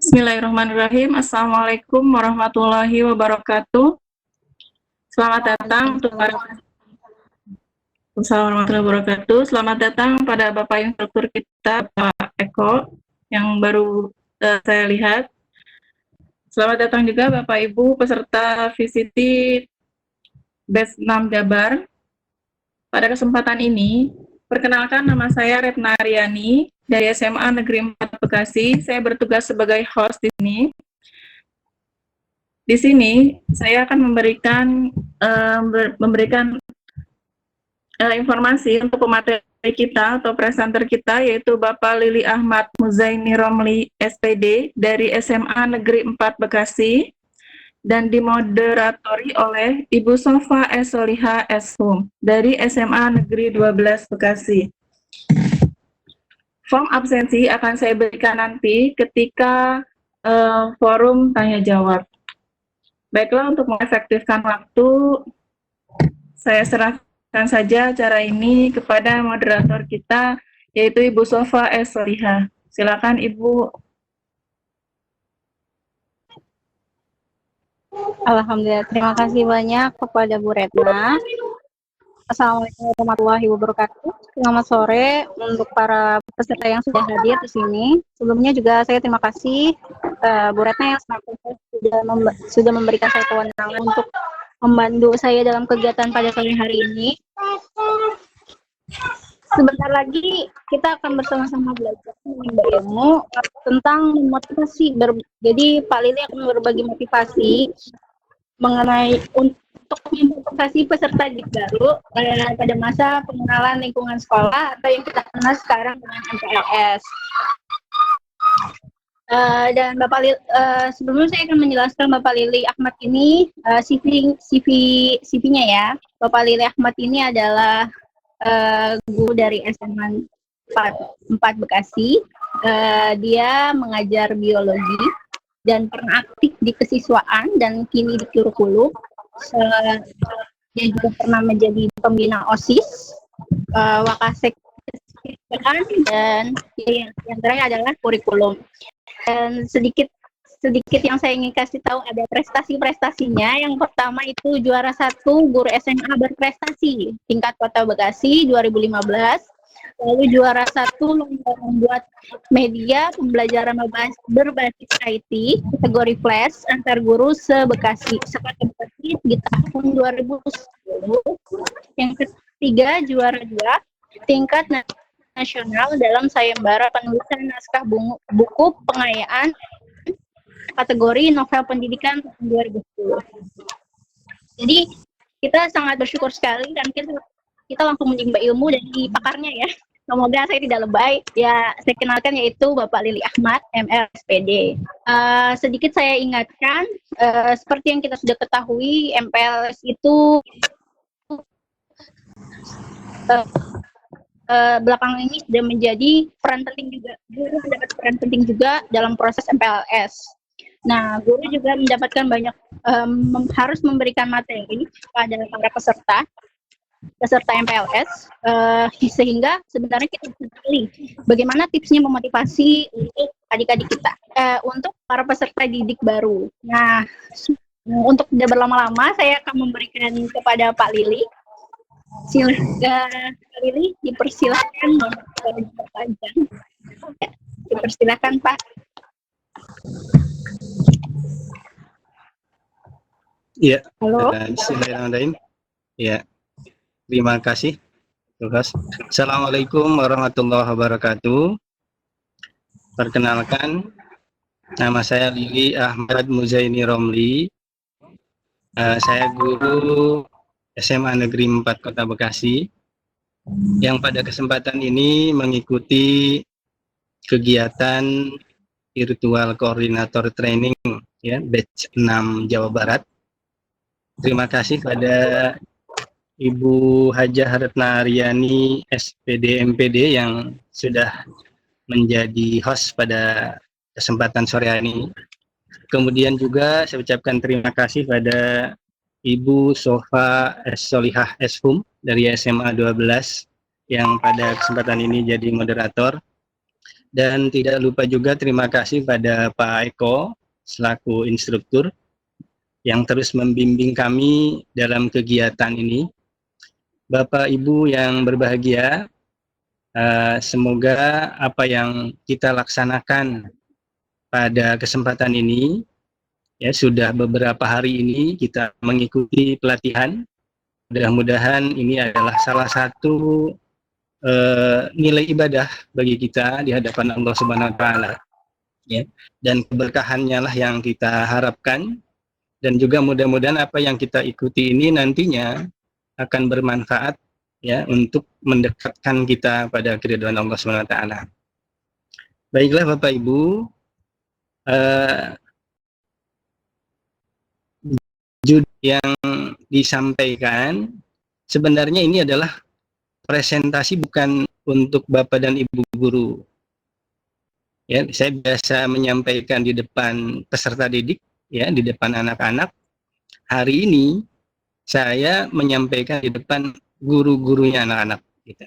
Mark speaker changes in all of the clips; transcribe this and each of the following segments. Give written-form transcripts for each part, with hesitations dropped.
Speaker 1: Bismillahirrahmanirrahim. Assalamualaikum warahmatullahi wabarakatuh. Selamat datang untuk para Assalamualaikum warahmatullahi wabarakatuh. Selamat datang pada Bapak Instruktur kita, Pak Eko, yang baru saya lihat. Selamat datang juga Bapak Ibu peserta VCT Batch 6 Jabar. Pada kesempatan ini, perkenalkan nama saya Retna Aryani dari SMA Negeri 4 Bekasi. Saya bertugas sebagai host di sini. Di sini saya akan memberikan informasi untuk pemateri kita atau presenter kita, yaitu Bapak Lili Ahmad Muzaini Romli SPD dari SMA Negeri 4 Bekasi dan dimoderatori oleh Ibu Sofa Soliha Eshum dari SMA Negeri 12 Bekasi. Form absensi akan saya berikan nanti ketika forum tanya jawab. Baiklah, untuk mengefektifkan waktu, saya serahkan saja acara ini kepada moderator kita, yaitu Ibu Sofa Soliha. Silakan Ibu.
Speaker 2: Alhamdulillah, terima kasih banyak kepada Bu Retna. Assalamualaikum warahmatullahi wabarakatuh. Selamat sore untuk para peserta yang sudah hadir di sini. Sebelumnya juga saya terima kasih Bu Retna yang sudah memberikan saya kewenangan untuk membantu saya dalam kegiatan pada sore hari ini. Sebentar lagi kita akan bersama-sama belajar menimba ilmu tentang motivasi. Jadi Pak Lili akan berbagi motivasi mengenai untuk memotivasi peserta didik baru pada masa pengenalan lingkungan sekolah atau yang kita kenal sekarang dengan MPLS. Dan Bapak Lili, sebelumnya saya akan menjelaskan Bapak Lili Ahmad ini CV-nya ya. Bapak Lili Ahmad ini adalah guru dari SMA 4 Bekasi. Dia mengajar biologi dan pernah aktif di kesiswaan dan kini di kurikulum. Dia juga pernah menjadi pembina OSIS, Wakasek, dan yang terakhir adalah kurikulum. Dan sedikit yang saya ingin kasih tahu ada prestasi-prestasinya. Yang pertama itu juara 1 guru SMA berprestasi tingkat Kota Bekasi 2015. Lalu juara 1 lomba membuat media pembelajaran berbasis IT kategori flash antar guru se-Bekasi di tahun 2010. Yang ketiga juara 2 tingkat nasional dalam sayembara penulisan naskah buku pengayaan kategori novel pendidikan tahun 2010. Jadi kita sangat bersyukur sekali dan kita langsung menimba ilmu dari pakarnya ya. Semoga saya tidak lebay. Ya, saya kenalkan yaitu Bapak Lili Ahmad, ML SPD. Sedikit saya ingatkan, seperti yang kita sudah ketahui, MPLS itu belakangan ini sudah menjadi peran penting juga. Guru mendapat peran penting juga dalam proses MPLS. Nah, guru juga mendapatkan banyak harus memberikan materi pada para peserta MPLS, sehingga sebenarnya kita bisa pilih bagaimana tipsnya memotivasi untuk adik-adik kita, untuk para peserta didik baru. Nah, untuk tidak berlama-lama, saya akan memberikan kepada Pak Lili. Silakan Pak Lili, dipersilakan berpanjang. Dipersilakan Pak.
Speaker 3: Iya.
Speaker 2: Halo.
Speaker 3: Bismillahirrahmanirrahim. Ya. Terima kasih. Assalamualaikum warahmatullahi wabarakatuh. Perkenalkan, nama saya Lili Ahmad Muzaini Romli. Saya guru SMA Negeri 4 Kota Bekasi yang pada kesempatan ini mengikuti kegiatan virtual koordinator training ya, batch 6 Jawa Barat. Terima kasih pada Ibu Hajah Retna Aryani SPD MPD yang sudah menjadi host pada kesempatan sore hari ini. Kemudian juga saya ucapkan terima kasih pada Ibu Sofa Solihah Eshum dari SMA 12 yang pada kesempatan ini jadi moderator. Dan tidak lupa juga terima kasih pada Pak Eko selaku instruktur yang terus membimbing kami dalam kegiatan ini. Bapak Ibu yang berbahagia, semoga apa yang kita laksanakan pada kesempatan ini, ya sudah beberapa hari ini kita mengikuti pelatihan. Mudah-mudahan ini adalah salah satu nilai ibadah bagi kita di hadapan Allah Subhanahu wa taala, ya. Dan keberkahannya lah yang kita harapkan, dan juga mudah-mudahan apa yang kita ikuti ini nantinya akan bermanfaat, ya, untuk mendekatkan kita pada keridhaan Allah Subhanahu wa taala. Baiklah Bapak Ibu, yang disampaikan sebenarnya ini adalah presentasi bukan untuk Bapak dan Ibu guru. Ya, saya biasa menyampaikan di depan peserta didik, ya, di depan anak-anak. Hari ini saya menyampaikan di depan guru-gurunya anak-anak. Gitu.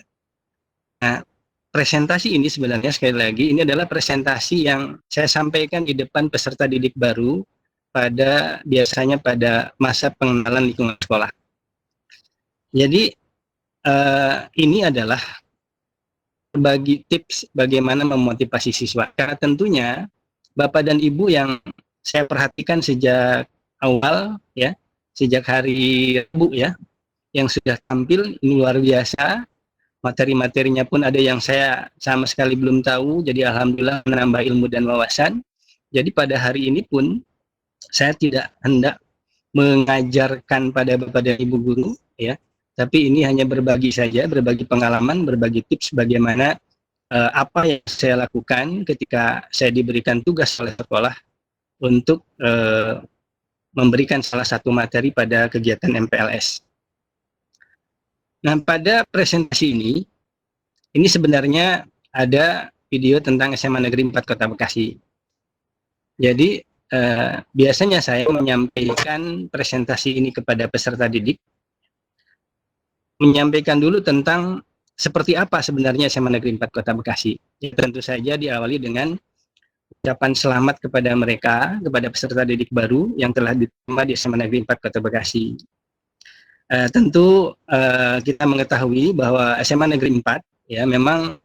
Speaker 3: Nah, presentasi ini sebenarnya sekali lagi ini adalah presentasi yang saya sampaikan di depan peserta didik baru biasanya pada masa pengenalan lingkungan sekolah. Jadi ini adalah berbagi tips bagaimana memotivasi siswa. Karena tentunya Bapak dan Ibu yang saya perhatikan sejak awal, ya, sejak hari Rabu, ya, yang sudah tampil ini luar biasa. Materi-materinya pun ada yang saya sama sekali belum tahu, jadi alhamdulillah menambah ilmu dan wawasan. Jadi pada hari ini pun saya tidak hendak mengajarkan pada Bapak dan Ibu guru, ya, tapi ini hanya berbagi saja, berbagi pengalaman, berbagi tips bagaimana apa yang saya lakukan ketika saya diberikan tugas oleh sekolah untuk memberikan salah satu materi pada kegiatan MPLS. Nah, pada presentasi ini sebenarnya ada video tentang SMA Negeri 4 Kota Bekasi. Jadi biasanya saya menyampaikan presentasi ini kepada peserta didik, menyampaikan dulu tentang seperti apa sebenarnya SMA Negeri 4 Kota Bekasi. Ya, tentu saja diawali dengan ucapan selamat kepada mereka, kepada peserta didik baru yang telah diterima di SMA Negeri 4 Kota Bekasi. Tentu kita mengetahui bahwa SMA Negeri 4 ya memang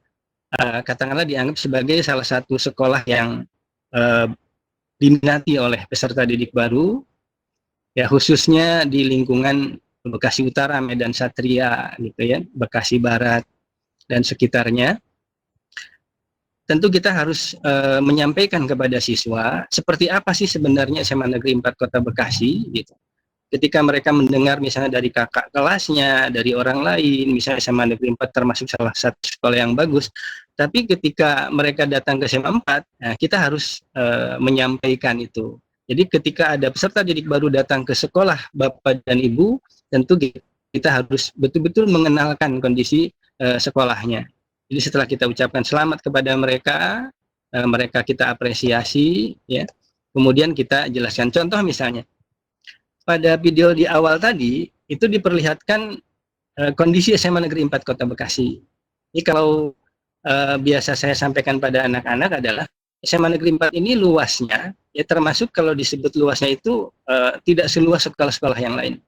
Speaker 3: katakanlah dianggap sebagai salah satu sekolah yang diminati oleh peserta didik baru, ya, khususnya di lingkungan Bekasi Utara, Medan Satria, gitu ya, Bekasi Barat dan sekitarnya. Tentu kita harus menyampaikan kepada siswa seperti apa sih sebenarnya SMA Negeri 4 Kota Bekasi, gitu. Ketika mereka mendengar misalnya dari kakak kelasnya, dari orang lain, misalnya SMA Negeri 4 termasuk salah satu sekolah yang bagus, tapi ketika mereka datang ke SMA 4, nah, kita harus menyampaikan itu. Jadi ketika ada peserta didik baru datang ke sekolah Bapak dan Ibu, tentu kita harus betul-betul mengenalkan kondisi sekolahnya. Jadi setelah kita ucapkan selamat kepada mereka, mereka kita apresiasi, ya. Kemudian kita jelaskan. Contoh misalnya, pada video di awal tadi, itu diperlihatkan kondisi SMA Negeri 4 Kota Bekasi. Ini kalau biasa saya sampaikan pada anak-anak adalah SMA Negeri 4 ini luasnya, ya termasuk kalau disebut luasnya itu tidak seluas sekolah-sekolah yang lain.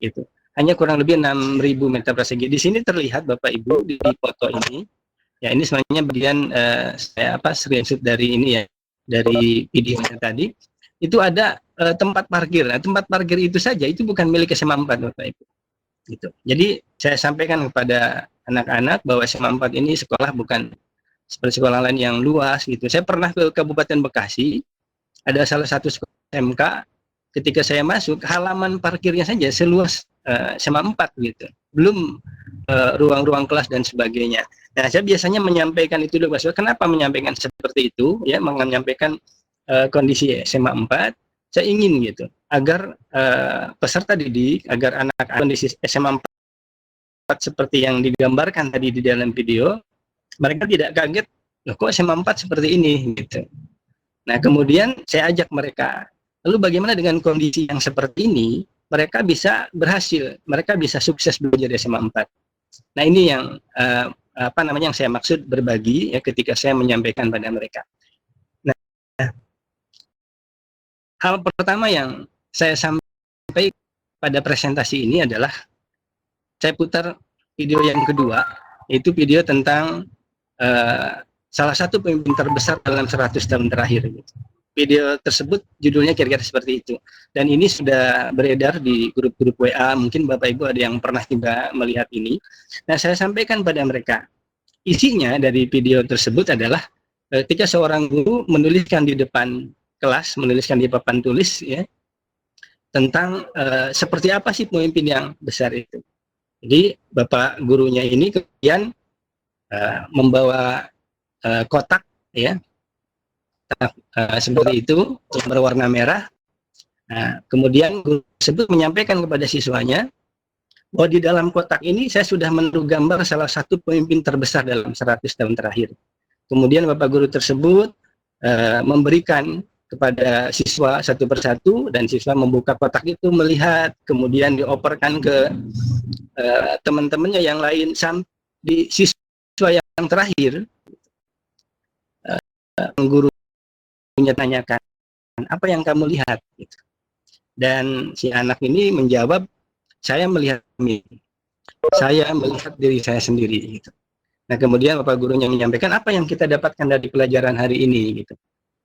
Speaker 3: Gitu. Hanya kurang lebih 6.000 meter persegi. Di sini terlihat Bapak Ibu di foto ini, ya ini sebenarnya bagian saya screenshot dari ini ya, dari videonya tadi. Itu ada tempat parkir. Nah, tempat parkir itu saja itu bukan milik SMA 4 Bapak Ibu. Gitu. Jadi saya sampaikan kepada anak-anak bahwa SMA 4 ini sekolah bukan seperti sekolah lain yang luas gitu. Saya pernah ke Kabupaten Bekasi, ada salah satu sekolah SMK, ketika saya masuk halaman parkirnya saja seluas SMA 4 gitu. Belum ruang-ruang kelas dan sebagainya. Nah, saya biasanya menyampaikan itu dulu, kenapa menyampaikan seperti itu, ya, menyampaikan kondisi SMA 4, saya ingin gitu agar peserta didik, agar anak kondisi SMA 4 seperti yang digambarkan tadi di dalam video, mereka tidak kaget, loh kok SMA 4 seperti ini gitu. Nah, kemudian saya ajak mereka, lalu bagaimana dengan kondisi yang seperti ini, mereka bisa berhasil, mereka bisa sukses belajar di SMA 4. Nah, ini yang apa namanya yang saya maksud berbagi ya ketika saya menyampaikan pada mereka. Nah, hal pertama yang saya sampaikan pada presentasi ini adalah saya putar video yang kedua, yaitu video tentang salah satu pemimpin terbesar dalam 100 tahun terakhir. Video tersebut judulnya kira-kira seperti itu. Dan ini sudah beredar di grup-grup WA, mungkin Bapak Ibu ada yang pernah juga melihat ini. Nah, saya sampaikan pada mereka, isinya dari video tersebut adalah ketika seorang guru menuliskan di depan kelas, menuliskan di papan tulis ya, tentang seperti apa sih pemimpin yang besar itu. Jadi Bapak gurunya ini kemudian membawa kotak ya, seperti itu berwarna merah. Nah, kemudian guru tersebut menyampaikan kepada siswanya bahwa di dalam kotak ini saya sudah menaruh gambar salah satu pemimpin terbesar dalam 100 tahun terakhir. Kemudian Bapak guru tersebut memberikan kepada siswa satu persatu, dan siswa membuka kotak itu, melihat, kemudian dioperkan ke teman-temannya yang lain. Di siswa yang terakhir, gurunya tanyakan, apa yang kamu lihat? Dan si anak ini menjawab, saya melihat diri saya sendiri. Gitu. Nah, kemudian Bapak gurunya menyampaikan, apa yang kita dapatkan dari pelajaran hari ini? Gitu.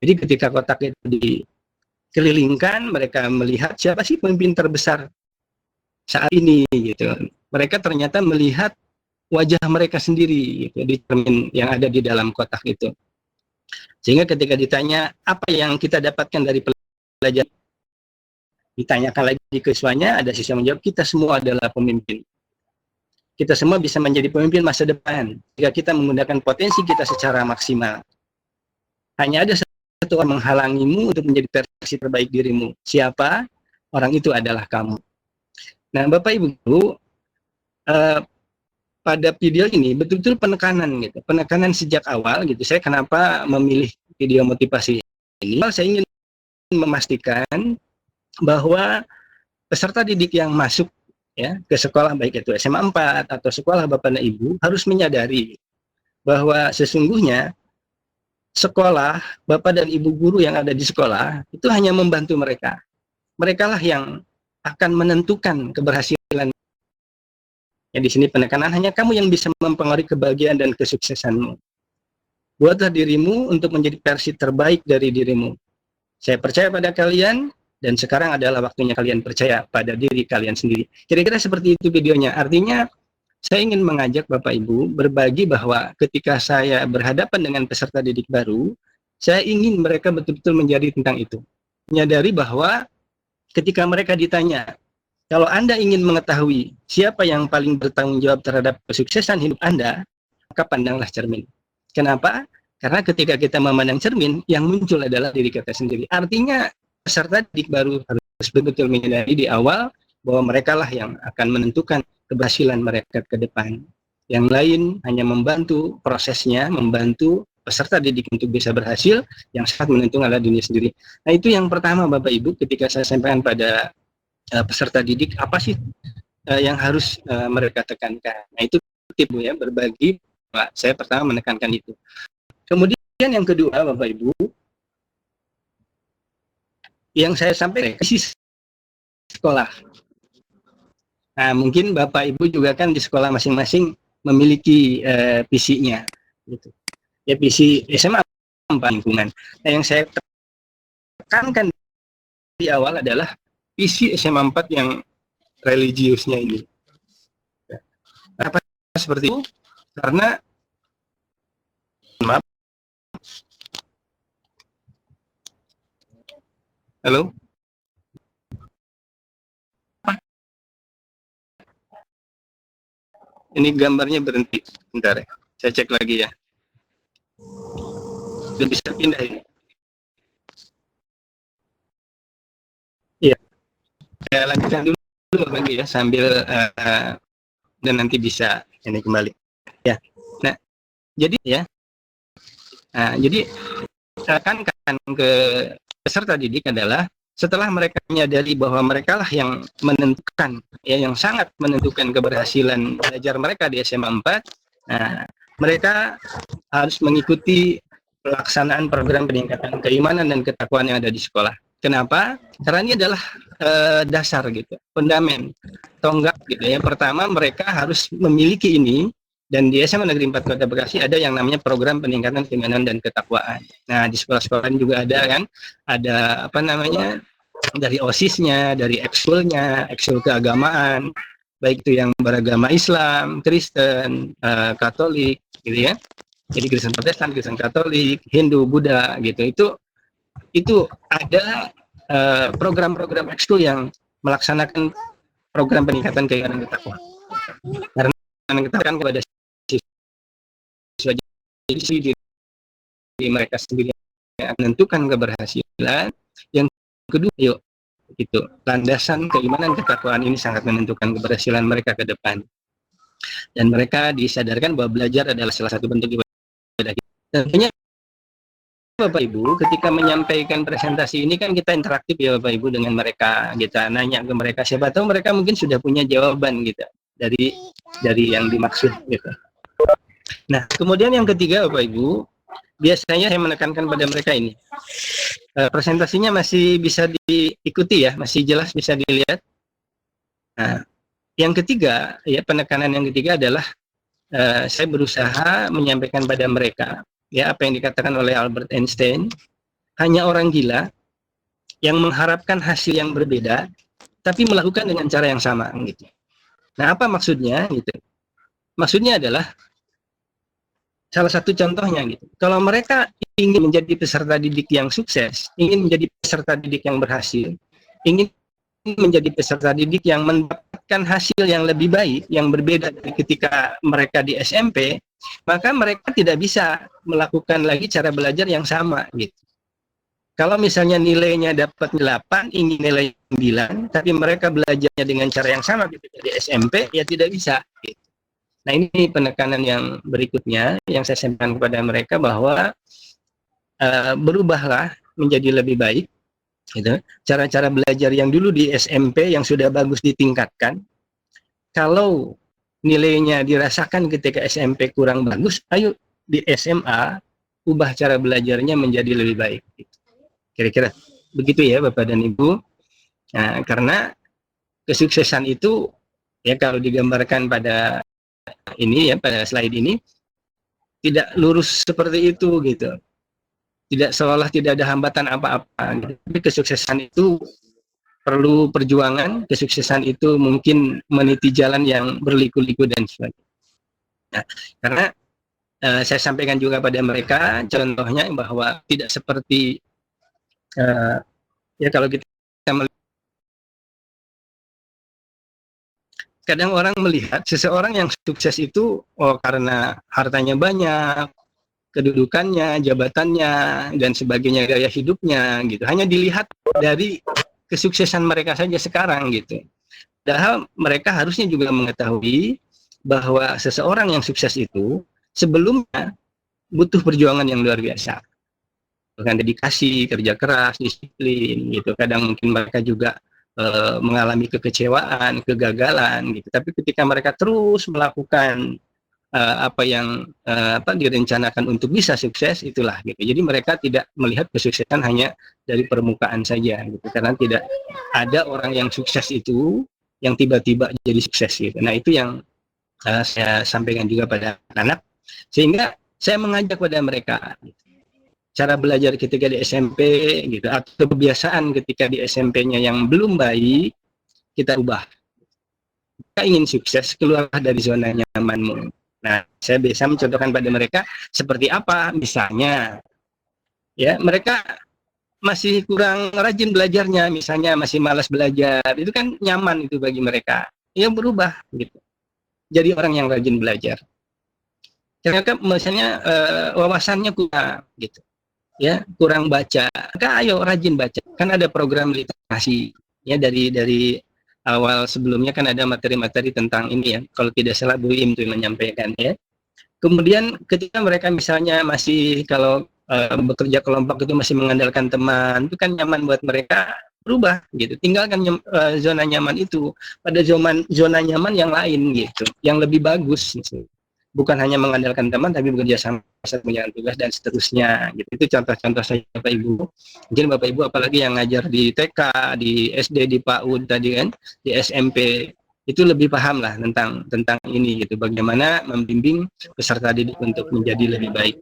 Speaker 3: Jadi ketika kotak itu dikelilingkan, mereka melihat siapa sih pemimpin terbesar saat ini. Gitu. Mereka ternyata melihat wajah mereka sendiri gitu, di cermin yang ada di dalam kotak itu. Sehingga ketika ditanya, apa yang kita dapatkan dari pelajaran, ditanyakan lagi ke siswanya, ada siswa menjawab, kita semua adalah pemimpin. Kita semua bisa menjadi pemimpin masa depan jika kita menggunakan potensi kita secara maksimal. Hanya ada satu orang menghalangimu untuk menjadi versi terbaik dirimu. Siapa? Orang itu adalah kamu. Nah, Bapak Ibu Guru, pada video ini betul-betul penekanan gitu, penekanan sejak awal gitu. Saya kenapa memilih video motivasi ini? Saya ingin memastikan bahwa peserta didik yang masuk ya ke sekolah, baik itu SMA 4 atau sekolah Bapak dan Ibu, harus menyadari bahwa sesungguhnya sekolah, Bapak dan Ibu guru yang ada di sekolah itu hanya membantu mereka. Mereka lah yang akan menentukan keberhasilan. Ya, di sini penekanan hanya kamu yang bisa mempengaruhi kebahagiaan dan kesuksesanmu. Buatlah dirimu untuk menjadi versi terbaik dari dirimu. Saya percaya pada kalian, dan sekarang adalah waktunya kalian percaya pada diri kalian sendiri. Kira-kira seperti itu videonya. Artinya, saya ingin mengajak Bapak Ibu berbagi bahwa ketika saya berhadapan dengan peserta didik baru, saya ingin mereka betul-betul menjadi tentang itu. Menyadari bahwa ketika mereka ditanya, kalau Anda ingin mengetahui siapa yang paling bertanggung jawab terhadap kesuksesan hidup Anda, maka pandanglah cermin. Kenapa? Karena ketika kita memandang cermin, yang muncul adalah diri kita sendiri. Artinya, peserta didik baru harus betul-betul menyadari di awal bahwa mereka lah yang akan menentukan keberhasilan mereka ke depan. Yang lain hanya membantu prosesnya, membantu peserta didik untuk bisa berhasil, yang sangat menentukan adalah diri sendiri. Nah, itu yang pertama Bapak Ibu, ketika saya sampaikan pada peserta didik, apa sih yang harus mereka tekankan. Nah, itu tip Bu ya, berbagi. Saya pertama menekankan itu. Kemudian yang kedua Bapak Ibu, yang saya sampaikan ke sekolah. Nah, mungkin Bapak Ibu juga kan di sekolah masing-masing memiliki visinya, gitu. Ya, visi SMA lingkungan. Nah, yang saya tekankan di awal adalah visi SMA 4 yang religiusnya ini. Apa seperti itu? Karena maaf. Halo? Ini gambarnya berhenti. Bentar ya. Saya cek lagi ya. Sudah bisa pindah ini. Iya. Saya lanjutkan dulu lagi ya, sambil dan nanti bisa ini kembali. Ya. Nah, jadi ya. Nah, jadi tekankan ke peserta didik adalah setelah mereka menyadari bahwa mereka lah yang menentukan, ya, yang sangat menentukan keberhasilan belajar mereka di SMA 4, nah, mereka harus mengikuti pelaksanaan program peningkatan keimanan dan ketakwaan yang ada di sekolah. Kenapa? Karena ini adalah dasar gitu, fundament, tonggak gitu ya. Pertama mereka harus memiliki ini, dan di SMA Negeri 4 Kota Bekasi ada yang namanya program peningkatan keimanan dan ketakwaan. Nah di sekolah-sekolah juga ada kan, ada apa namanya, dari OSIS-nya, dari ekskul keagamaan, baik itu yang beragama Islam, Kristen, Katolik, gitu ya. Jadi Kristen Protestan, Kristen Katolik, Hindu, Buddha, gitu. Itu ada program-program ekskul yang melaksanakan program peningkatan keimanan dan ketakwaan. Karena ketakwaan kepada siswa, jadi diri mereka sendiri yang menentukan keberhasilan. Yang kedua, yuk, gitu, landasan keimanan ketakwaan ini sangat menentukan keberhasilan mereka ke depan. Dan mereka disadarkan bahwa belajar adalah salah satu bentuk ibadah. Tentunya Bapak Ibu, ketika menyampaikan presentasi ini kan kita interaktif ya Bapak Ibu dengan mereka, kita nanya ke mereka, siapa tahu mereka mungkin sudah punya jawaban gitu dari yang dimaksud gitu. Nah, kemudian yang ketiga Bapak Ibu, biasanya saya menekankan pada mereka ini, presentasinya masih bisa diikuti ya, masih jelas bisa dilihat. Nah, yang ketiga ya, penekanan yang ketiga adalah saya berusaha menyampaikan pada mereka ya apa yang dikatakan oleh Albert Einstein, hanya orang gila yang mengharapkan hasil yang berbeda tapi melakukan dengan cara yang sama gitu. Nah, apa maksudnya gitu? Maksudnya adalah salah satu contohnya gitu. Kalau mereka ingin menjadi peserta didik yang sukses, ingin menjadi peserta didik yang berhasil, ingin menjadi peserta didik yang mendapatkan hasil yang lebih baik, yang berbeda dari ketika mereka di SMP, maka mereka tidak bisa melakukan lagi cara belajar yang sama gitu. Kalau misalnya nilainya dapat 8, ingin nilai 9, tapi mereka belajarnya dengan cara yang sama ketika di SMP, ya tidak bisa gitu. Nah, ini penekanan yang berikutnya yang saya sampaikan kepada mereka bahwa berubahlah menjadi lebih baik gitu. Cara-cara belajar yang dulu di SMP yang sudah bagus ditingkatkan, kalau nilainya dirasakan ketika SMP kurang bagus, ayo di SMA ubah cara belajarnya menjadi lebih baik. Kira-kira begitu ya Bapak dan Ibu. Nah, karena kesuksesan itu ya kalau digambarkan pada ini ya, pada slide ini tidak lurus seperti itu gitu. Tidak, seolah tidak ada hambatan apa-apa gitu. Tapi kesuksesan itu perlu perjuangan, kesuksesan itu mungkin meniti jalan yang berliku-liku dan sebagainya. Nah, karena saya sampaikan juga pada mereka contohnya bahwa tidak seperti ya kalau kita melihat, kadang orang melihat seseorang yang sukses itu karena hartanya banyak, kedudukannya, jabatannya, dan sebagainya, gaya hidupnya gitu. Hanya dilihat dari kesuksesan mereka saja sekarang gitu. Padahal mereka harusnya juga mengetahui bahwa seseorang yang sukses itu sebelumnya butuh perjuangan yang luar biasa. Dengan dedikasi, kerja keras, disiplin gitu. Kadang mungkin mereka juga mengalami kekecewaan, kegagalan gitu. Tapi ketika mereka terus melakukan apa yang direncanakan untuk bisa sukses, itulah gitu. Jadi mereka tidak melihat kesuksesan hanya dari permukaan saja gitu, karena tidak ada orang yang sukses itu yang tiba-tiba jadi sukses gitu. Nah, itu yang saya sampaikan juga pada anak, sehingga saya mengajak pada mereka gitu, cara belajar ketika di SMP gitu, atau kebiasaan ketika di SMP-nya yang belum baik kita ubah. Kita ingin sukses, keluar dari zona nyamanmu. Nah, saya bisa mencontohkan pada mereka seperti apa, misalnya, ya mereka masih kurang rajin belajarnya, misalnya masih malas belajar, itu kan nyaman itu bagi mereka. Ya berubah gitu, jadi orang yang rajin belajar. Ternyata misalnya wawasannya kurang gitu, ya kurang baca, maka ayo rajin baca. Kan ada program literasi, ya dari awal sebelumnya kan ada materi-materi tentang ini ya, kalau tidak salah Bu Im itu menyampaikan ya. Kemudian ketika mereka misalnya masih kalau bekerja kelompok itu masih mengandalkan teman, itu kan nyaman buat mereka, berubah gitu. Tinggalkan zona nyaman itu pada zona nyaman yang lain gitu, yang lebih bagus gitu. bukan hanya mengandalkan teman tapi bekerja sama saat menjalankan tugas dan seterusnya gitu. Itu contoh-contoh saya Bapak Ibu. Mungkin Bapak Ibu apalagi yang ngajar di TK, di SD, di PAUD tadi kan, di SMP itu lebih paham lah tentang ini gitu, bagaimana membimbing peserta didik untuk menjadi lebih baik.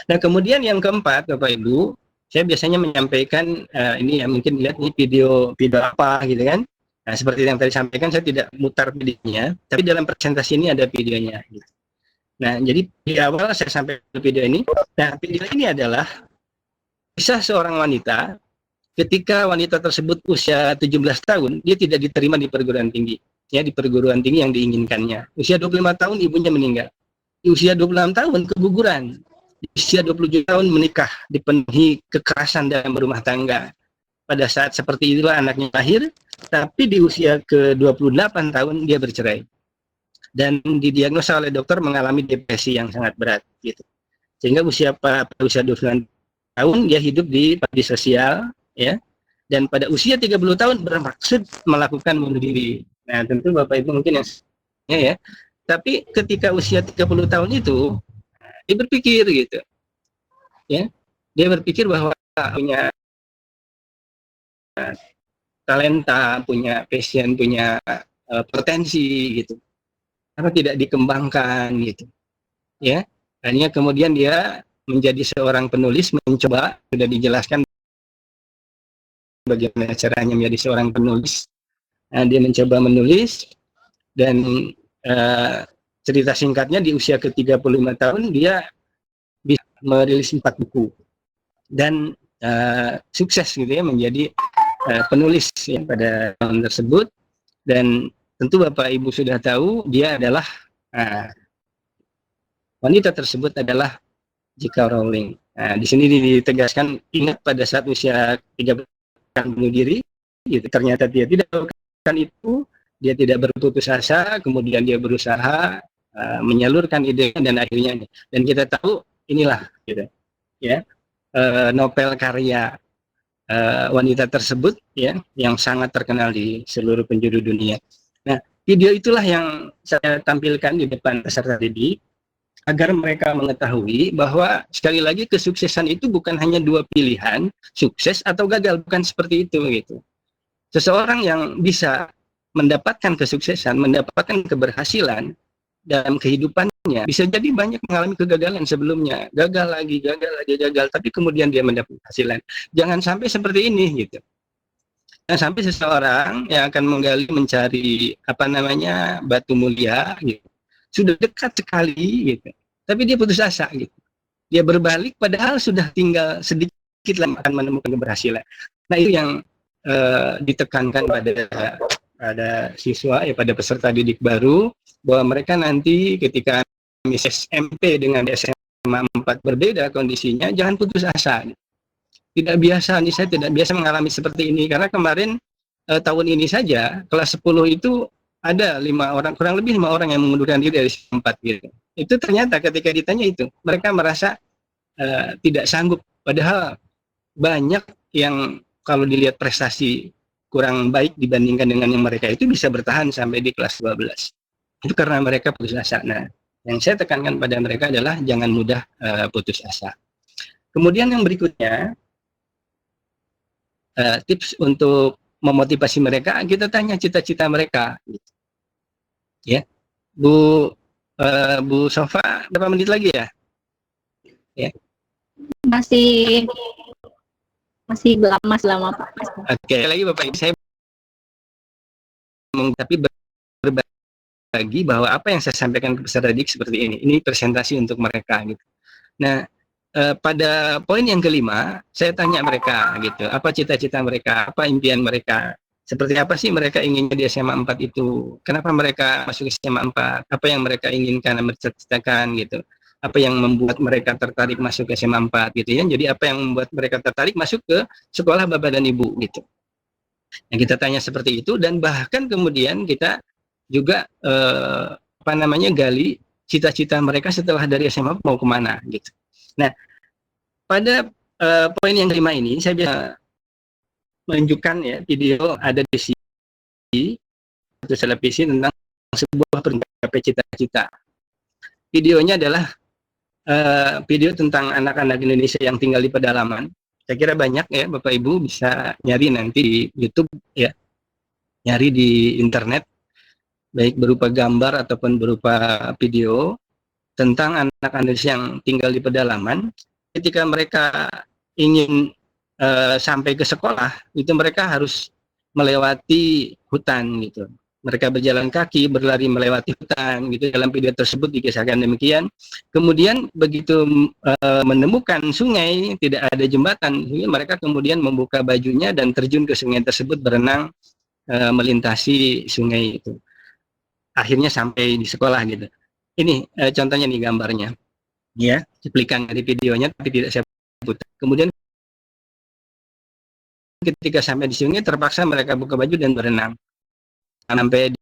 Speaker 3: Nah, kemudian yang keempat Bapak Ibu, saya biasanya menyampaikan ini ya, mungkin lihat nih video apa gitu kan. Nah, seperti yang tadi sampaikan, saya tidak mutar videonya, tapi dalam presentasi ini ada videonya gitu. Nah, jadi di awal saya sampaikan video ini. Nah, video ini adalah kisah seorang wanita ketika wanita tersebut usia 17 tahun, dia tidak diterima di perguruan tinggi. Ya, di perguruan tinggi yang diinginkannya. Usia 25 tahun ibunya meninggal. Di usia 26 tahun keguguran. Di usia 27 tahun menikah, dipenuhi kekerasan dalam berumah tangga. Pada saat seperti itulah anaknya lahir, tapi di usia ke-28 tahun dia bercerai. Dan didiagnosa oleh dokter mengalami depresi yang sangat berat gitu. Sehingga usia 29 tahun dia hidup di panti sosial ya. Dan pada usia 30 tahun bermaksud melakukan bunuh diri. Nah, tentu Bapak Ibu mungkin yang ya. Tapi ketika usia 30 tahun itu dia berpikir gitu. Ya. Dia berpikir bahwa punya talenta, punya passion, punya potensi gitu. Apa tidak dikembangkan gitu ya. Hanya kemudian dia menjadi seorang penulis, mencoba, sudah dijelaskan bagaimana caranya menjadi seorang penulis. Nah, dia mencoba menulis dan cerita singkatnya di usia ke-35 tahun dia bisa merilis 4 buku dan sukses gitu ya menjadi penulis ya, pada tahun tersebut. Dan tentu Bapak Ibu sudah tahu dia adalah wanita tersebut adalah J.K. Rowling. Nah, di sini ditegaskan ingat pada saat usia 30 tahun bunuh diri, gitu. Ternyata dia tidak melakukan itu, dia tidak berputus asa, kemudian dia berusaha menyalurkan idenya dan akhirnya. Dan kita tahu inilah, gitu, ya, novel karya wanita tersebut, ya, yang sangat terkenal di seluruh penjuru dunia. Nah, video itulah yang saya tampilkan di depan peserta didik, agar mereka mengetahui bahwa sekali lagi kesuksesan itu bukan hanya 2 pilihan, sukses atau gagal, bukan seperti itu gitu. Seseorang yang bisa mendapatkan kesuksesan, mendapatkan keberhasilan dalam kehidupannya, bisa jadi banyak mengalami kegagalan sebelumnya, gagal lagi, tapi kemudian dia mendapat keberhasilan. Jangan sampai seperti ini gitu. Jangan sampai seseorang yang akan menggali, mencari batu mulia gitu, sudah dekat sekali gitu, tapi dia putus asa gitu, dia berbalik padahal sudah tinggal sedikit lagi akan menemukan keberhasilan. Nah, itu yang ditekankan pada siswa ya, pada peserta didik baru, bahwa mereka nanti ketika SMP dengan SMA 4 berbeda kondisinya, jangan putus asa. Tidak biasa nih, saya tidak biasa mengalami seperti ini, karena kemarin tahun ini saja kelas 10 itu ada 5 orang, kurang lebih 5 orang yang mengundurkan diri dari 4 gitu. Itu ternyata ketika ditanya itu, mereka merasa tidak sanggup, padahal banyak yang kalau dilihat prestasi kurang baik dibandingkan dengan yang mereka itu bisa bertahan sampai di kelas 12. Itu karena mereka putus asa. Nah, yang saya tekankan pada mereka adalah jangan mudah putus asa. Kemudian yang berikutnya, tips untuk memotivasi mereka, kita tanya cita-cita mereka. Ya, Bu Sofa, berapa menit lagi ya? Ya.
Speaker 2: Masih lama Pak.
Speaker 3: Oke, lagi Bapak Ibu, saya tapi berbagi bahwa apa yang saya sampaikan ke peserta didik seperti ini. Ini presentasi untuk mereka gitu. Nah, pada poin yang kelima, saya tanya mereka gitu, apa cita-cita mereka, apa impian mereka, seperti apa sih mereka inginnya di SMA 4 itu, kenapa mereka masuk SMA 4, apa yang mereka inginkan, mencita-citakan gitu, apa yang membuat mereka tertarik masuk ke SMA 4 gitu ya, jadi apa yang membuat mereka tertarik masuk ke sekolah Bapak dan Ibu gitu. Yang kita tanya seperti itu, dan bahkan kemudian kita juga gali cita-cita mereka setelah dari SMA mau kemana gitu. Nah, pada poin yang kelima ini saya bisa menunjukkan ya video ada di sini satu televisi tentang sebuah pencapaian cita-cita. videonya adalah video tentang anak-anak Indonesia yang tinggal di pedalaman. Saya kira banyak ya Bapak Ibu bisa nyari nanti di YouTube ya, nyari di internet, baik berupa gambar ataupun berupa video tentang anak-anak Indonesia yang tinggal di pedalaman. Ketika mereka ingin sampai ke sekolah, itu mereka harus melewati hutan gitu. Mereka berjalan kaki, berlari melewati hutan gitu. Dalam video tersebut dikisahkan demikian. Kemudian begitu menemukan sungai, tidak ada jembatan, mereka kemudian membuka bajunya dan terjun ke sungai tersebut, berenang melintasi sungai itu. Akhirnya sampai di sekolah gitu. Ini contohnya nih gambarnya. Ya, cuplikan dari videonya tapi tidak saya putar. Kemudian ketika sampai di sungai terpaksa mereka buka baju dan berenang. Sampai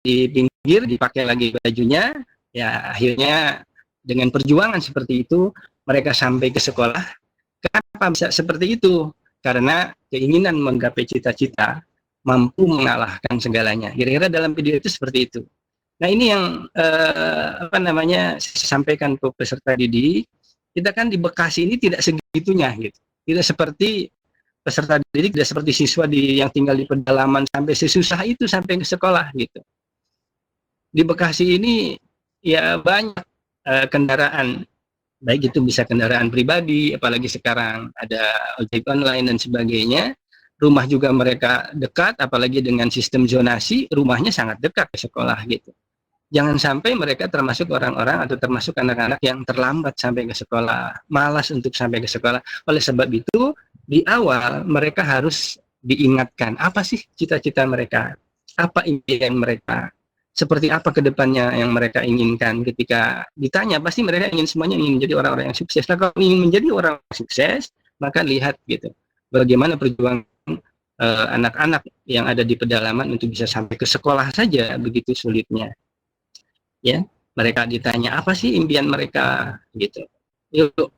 Speaker 3: di pinggir dipakai lagi bajunya, ya akhirnya dengan perjuangan seperti itu mereka sampai ke sekolah. Kenapa bisa seperti itu? Karena keinginan menggapai cita-cita, mampu mengalahkan segalanya. Kira-kira dalam video itu seperti itu. Nah ini yang saya sampaikan ke peserta didik. Kita kan di Bekasi ini tidak segitunya gitu. Tidak seperti peserta didik, tidak seperti siswa yang tinggal di pedalaman sampai sesusah itu sampai ke sekolah gitu. Di Bekasi ini ya banyak kendaraan, baik itu bisa kendaraan pribadi, apalagi sekarang ada ojek online dan sebagainya. Rumah juga mereka dekat, apalagi dengan sistem zonasi, rumahnya sangat dekat ke sekolah gitu. Jangan sampai mereka termasuk orang-orang atau termasuk anak-anak yang terlambat sampai ke sekolah, malas untuk sampai ke sekolah. Oleh sebab itu, di awal mereka harus diingatkan, apa sih cita-cita mereka, apa impian mereka, seperti apa ke depannya yang mereka inginkan. Ketika ditanya, pasti mereka semuanya ingin menjadi orang-orang yang sukses. Nah, kalau ingin menjadi orang yang sukses, maka lihat gitu, bagaimana perjuangan anak-anak yang ada di pedalaman untuk bisa sampai ke sekolah saja begitu sulitnya. Ya, mereka ditanya apa sih impian mereka gitu. Yuk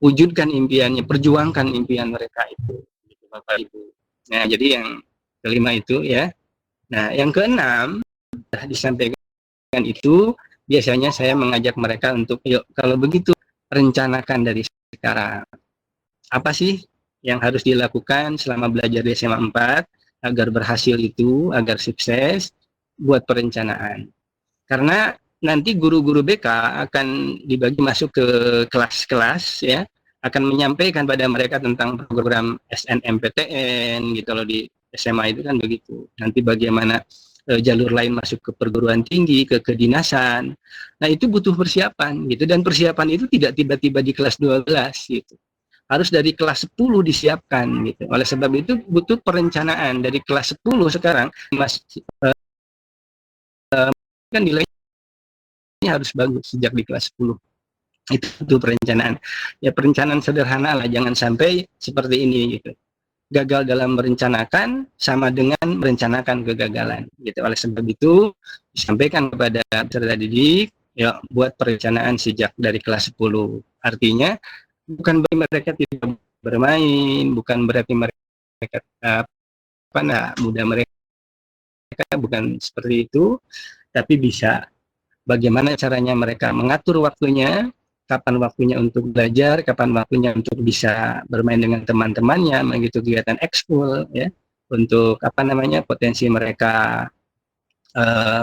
Speaker 3: wujudkan impiannya, perjuangkan impian mereka itu, gitu, Bapak Ibu. Nah, jadi yang kelima itu ya. Nah, yang keenam sudah disampaikan itu, biasanya saya mengajak mereka untuk yuk kalau begitu rencanakan dari sekarang. Apa sih yang harus dilakukan selama belajar di SMA 4 agar berhasil itu, agar sukses, buat perencanaan. Karena nanti guru-guru BK akan dibagi masuk ke kelas-kelas ya, akan menyampaikan pada mereka tentang program SNMPTN gitu loh, di SMA itu kan begitu. Nanti bagaimana jalur lain masuk ke perguruan tinggi, ke kedinasan. Nah, itu butuh persiapan gitu, dan persiapan itu tidak tiba-tiba di kelas 12 gitu. Harus dari kelas 10 disiapkan gitu. Oleh sebab itu butuh perencanaan dari kelas 10 sekarang kan nilainya harus bagus sejak di kelas 10. Itu perencanaan. Ya perencanaan sederhana lah, jangan sampai seperti ini gitu. Gagal dalam merencanakan sama dengan merencanakan kegagalan gitu. Oleh sebab itu disampaikan kepada peserta didik, ya buat perencanaan sejak dari kelas 10. Artinya bukan berarti mereka tidak bermain, bukan berarti mereka mudah mereka, bukan seperti itu, tapi bisa bagaimana caranya mereka mengatur waktunya, kapan waktunya untuk belajar, kapan waktunya untuk bisa bermain dengan teman-temannya, mengikuti kegiatan ekskul, ya, untuk potensi mereka,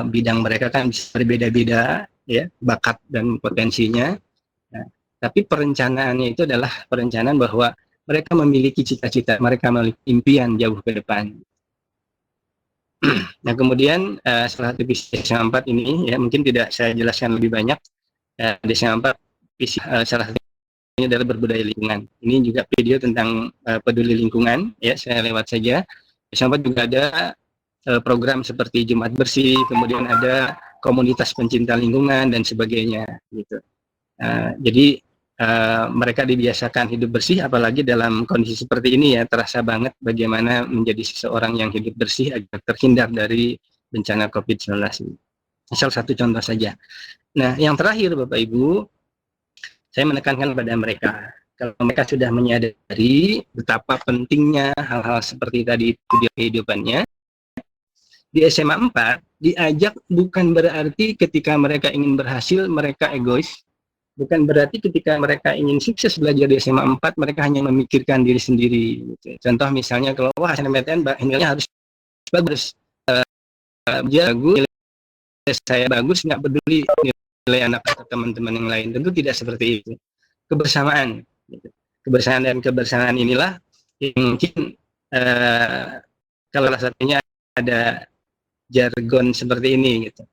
Speaker 3: bidang mereka kan bisa berbeda-beda, ya, bakat dan potensinya. Nah, tapi perencanaannya itu adalah perencanaan bahwa mereka memiliki cita-cita, mereka memiliki impian jauh ke depan. Nah, kemudian salah satu visi SMA 4 ini ya mungkin tidak saya jelaskan lebih banyak. Di SMA 4 visi salah satunya adalah berbudaya lingkungan. Ini juga video tentang peduli lingkungan ya, saya lewat saja. SMA 4 juga ada program seperti Jumat Bersih, kemudian ada komunitas pencinta lingkungan dan sebagainya gitu. Jadi mereka dibiasakan hidup bersih, apalagi dalam kondisi seperti ini ya, terasa banget bagaimana menjadi seseorang yang hidup bersih agar terhindar dari bencana COVID-19. Salah satu contoh saja. Nah, yang terakhir Bapak Ibu, saya menekankan pada mereka, kalau mereka sudah menyadari betapa pentingnya hal-hal seperti tadi itu di kehidupannya, di SMA 4 diajak bukan berarti ketika mereka ingin berhasil mereka egois, bukan berarti ketika mereka ingin sukses belajar di SMA 4 mereka hanya memikirkan diri sendiri gitu. Contoh misalnya kalau wah SNMPTN nilainya harus bagus, dia bagus, nilai saya bagus, nggak peduli nilai anak atau teman-teman yang lain. Tentu tidak seperti itu. Kebersamaan gitu. Kebersamaan dan kebersamaan inilah yang mungkin kalau salah satunya ada jargon seperti ini gitu.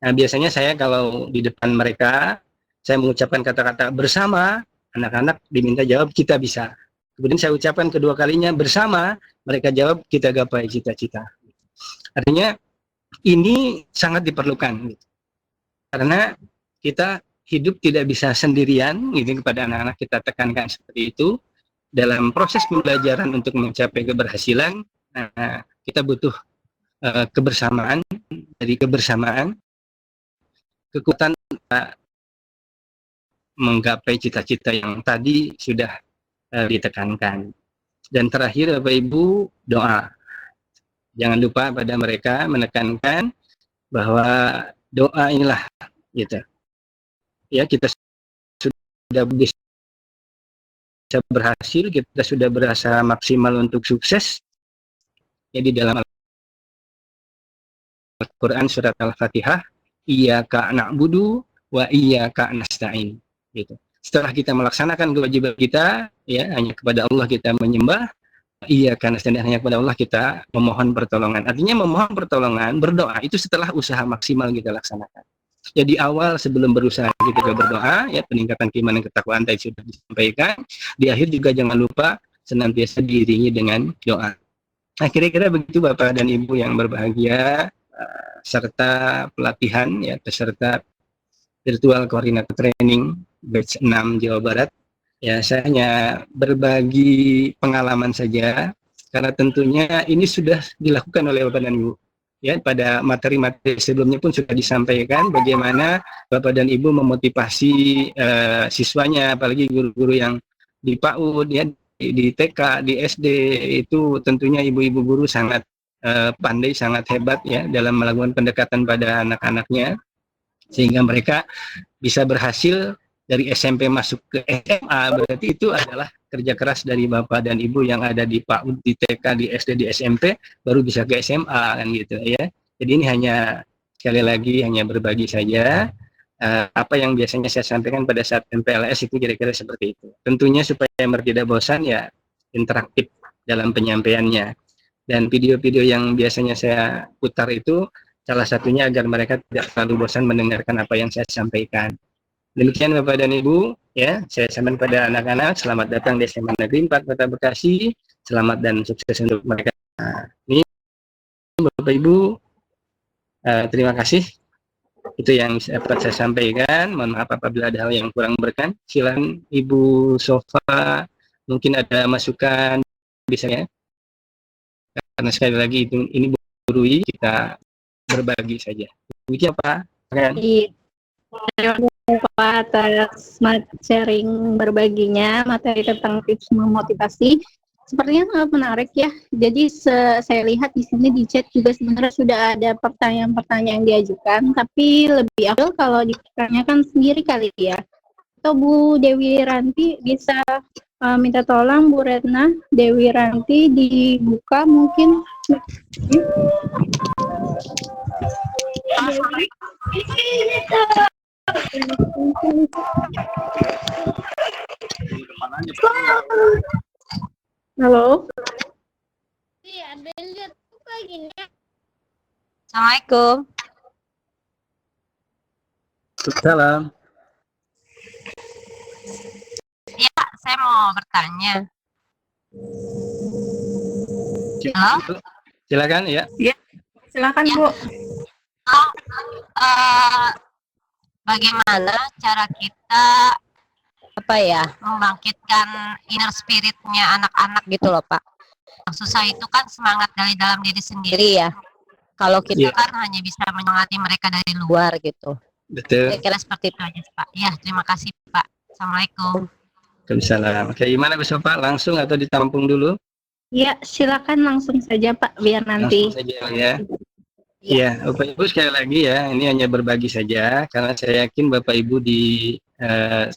Speaker 3: Nah, biasanya saya kalau di depan mereka saya mengucapkan kata-kata bersama, anak-anak diminta jawab kita bisa. Kemudian saya ucapkan kedua kalinya bersama, mereka jawab kita gapai cita-cita. Artinya ini sangat diperlukan gitu. Karena kita hidup tidak bisa sendirian, gitu, kepada anak-anak kita tekankan seperti itu. Dalam proses pembelajaran untuk mencapai keberhasilan, kita butuh kebersamaan. Dari kebersamaan, kekuatan menggapai cita-cita yang tadi sudah ditekankan. Dan terakhir Bapak Ibu, doa. Jangan lupa pada mereka menekankan bahwa doa inilah gitu. Ya, kita sudah bisa berhasil, kita sudah berasa maksimal untuk sukses. Jadi dalam Al-Quran surat Al-Fatihah, iyyaka na'budu wa iyyaka nasta'in. Gitu. Setelah kita melaksanakan kewajiban kita, ya hanya kepada Allah kita menyembah, iyyaka nasta'in, hanya kepada Allah kita memohon pertolongan. Artinya memohon pertolongan, berdoa itu setelah usaha maksimal kita laksanakan. Jadi awal sebelum berusaha kita berdoa, ya peningkatan keimanan ketakwaan tadi sudah disampaikan. Di akhir juga jangan lupa senantiasa diiringi dengan doa. Nah, kira-kira begitu Bapak dan Ibu yang berbahagia, serta pelatihan ya peserta virtual koordinator training batch 6 Jawa Barat. Ya, saya hanya berbagi pengalaman saja karena tentunya ini sudah dilakukan oleh Bapak dan Ibu. Ya, pada materi-materi sebelumnya pun sudah disampaikan bagaimana Bapak dan Ibu memotivasi siswanya, apalagi guru-guru yang di PAUD ya, di TK, di SD, itu tentunya ibu-ibu guru sangat pandai, sangat hebat ya dalam melakukan pendekatan pada anak-anaknya sehingga mereka bisa berhasil dari SMP masuk ke SMA. Berarti itu adalah kerja keras dari Bapak dan Ibu yang ada di PAUD, di TK, di SD, di SMP baru bisa ke SMA kan gitu ya. Jadi ini hanya sekali lagi hanya berbagi saja apa yang biasanya saya sampaikan pada saat MPLS itu kira-kira seperti itu. Tentunya supaya mereka tidak bosan ya interaktif dalam penyampaiannya. Dan video-video yang biasanya saya putar itu salah satunya agar mereka tidak terlalu bosan mendengarkan apa yang saya sampaikan. Demikian Bapak dan Ibu, ya, saya sampaikan pada anak-anak, selamat datang di SMA Negeri 4 Kota Bekasi, selamat dan sukses untuk mereka. Ini Bapak Ibu, terima kasih. Itu yang dapat saya sampaikan. Mohon maaf apabila ada hal yang kurang berkenan. Silakan Ibu Sofa, mungkin ada masukan bisa ya. Karena sekali lagi itu ini Rui, kita berbagi saja. Begitu apa? Terima
Speaker 2: kasih Pak atas sharing berbaginya materi tentang tips memotivasi. Sepertinya sangat menarik ya. Jadi saya lihat di sini di chat juga sebenarnya sudah ada pertanyaan-pertanyaan yang diajukan, tapi lebih afdol kalau ditanyakan sendiri kali ya. Atau Bu Dewi Ranti bisa minta tolong Bu Retna, Dewi Ranti dibuka mungkin. Halo.
Speaker 4: Iya, ada yang lihat buka gini.
Speaker 5: Assalamualaikum.
Speaker 3: Salam.
Speaker 5: Ya, saya mau bertanya. Halo?
Speaker 3: Silakan ya.
Speaker 1: Ya, silakan
Speaker 5: Ya.
Speaker 1: Bu.
Speaker 5: Bagaimana cara kita membangkitkan inner spiritnya anak-anak gitu loh Pak. Yang susah itu kan semangat dari dalam diri sendiri ya. Kalau kita kan hanya bisa menyemangati mereka dari luar gitu.
Speaker 3: Betul.
Speaker 5: Kira-kira seperti itu aja Pak. Ya, terima kasih Pak. Assalamualaikum.
Speaker 3: Waalaikumsalam. Oke, gimana besok Pak? Langsung atau ditampung dulu?
Speaker 2: Ya, silakan langsung saja Pak, biar nanti.
Speaker 3: Langsung saja ya. Iya, Bapak Ibu sekali lagi ya, ini hanya berbagi saja karena saya yakin Bapak Ibu di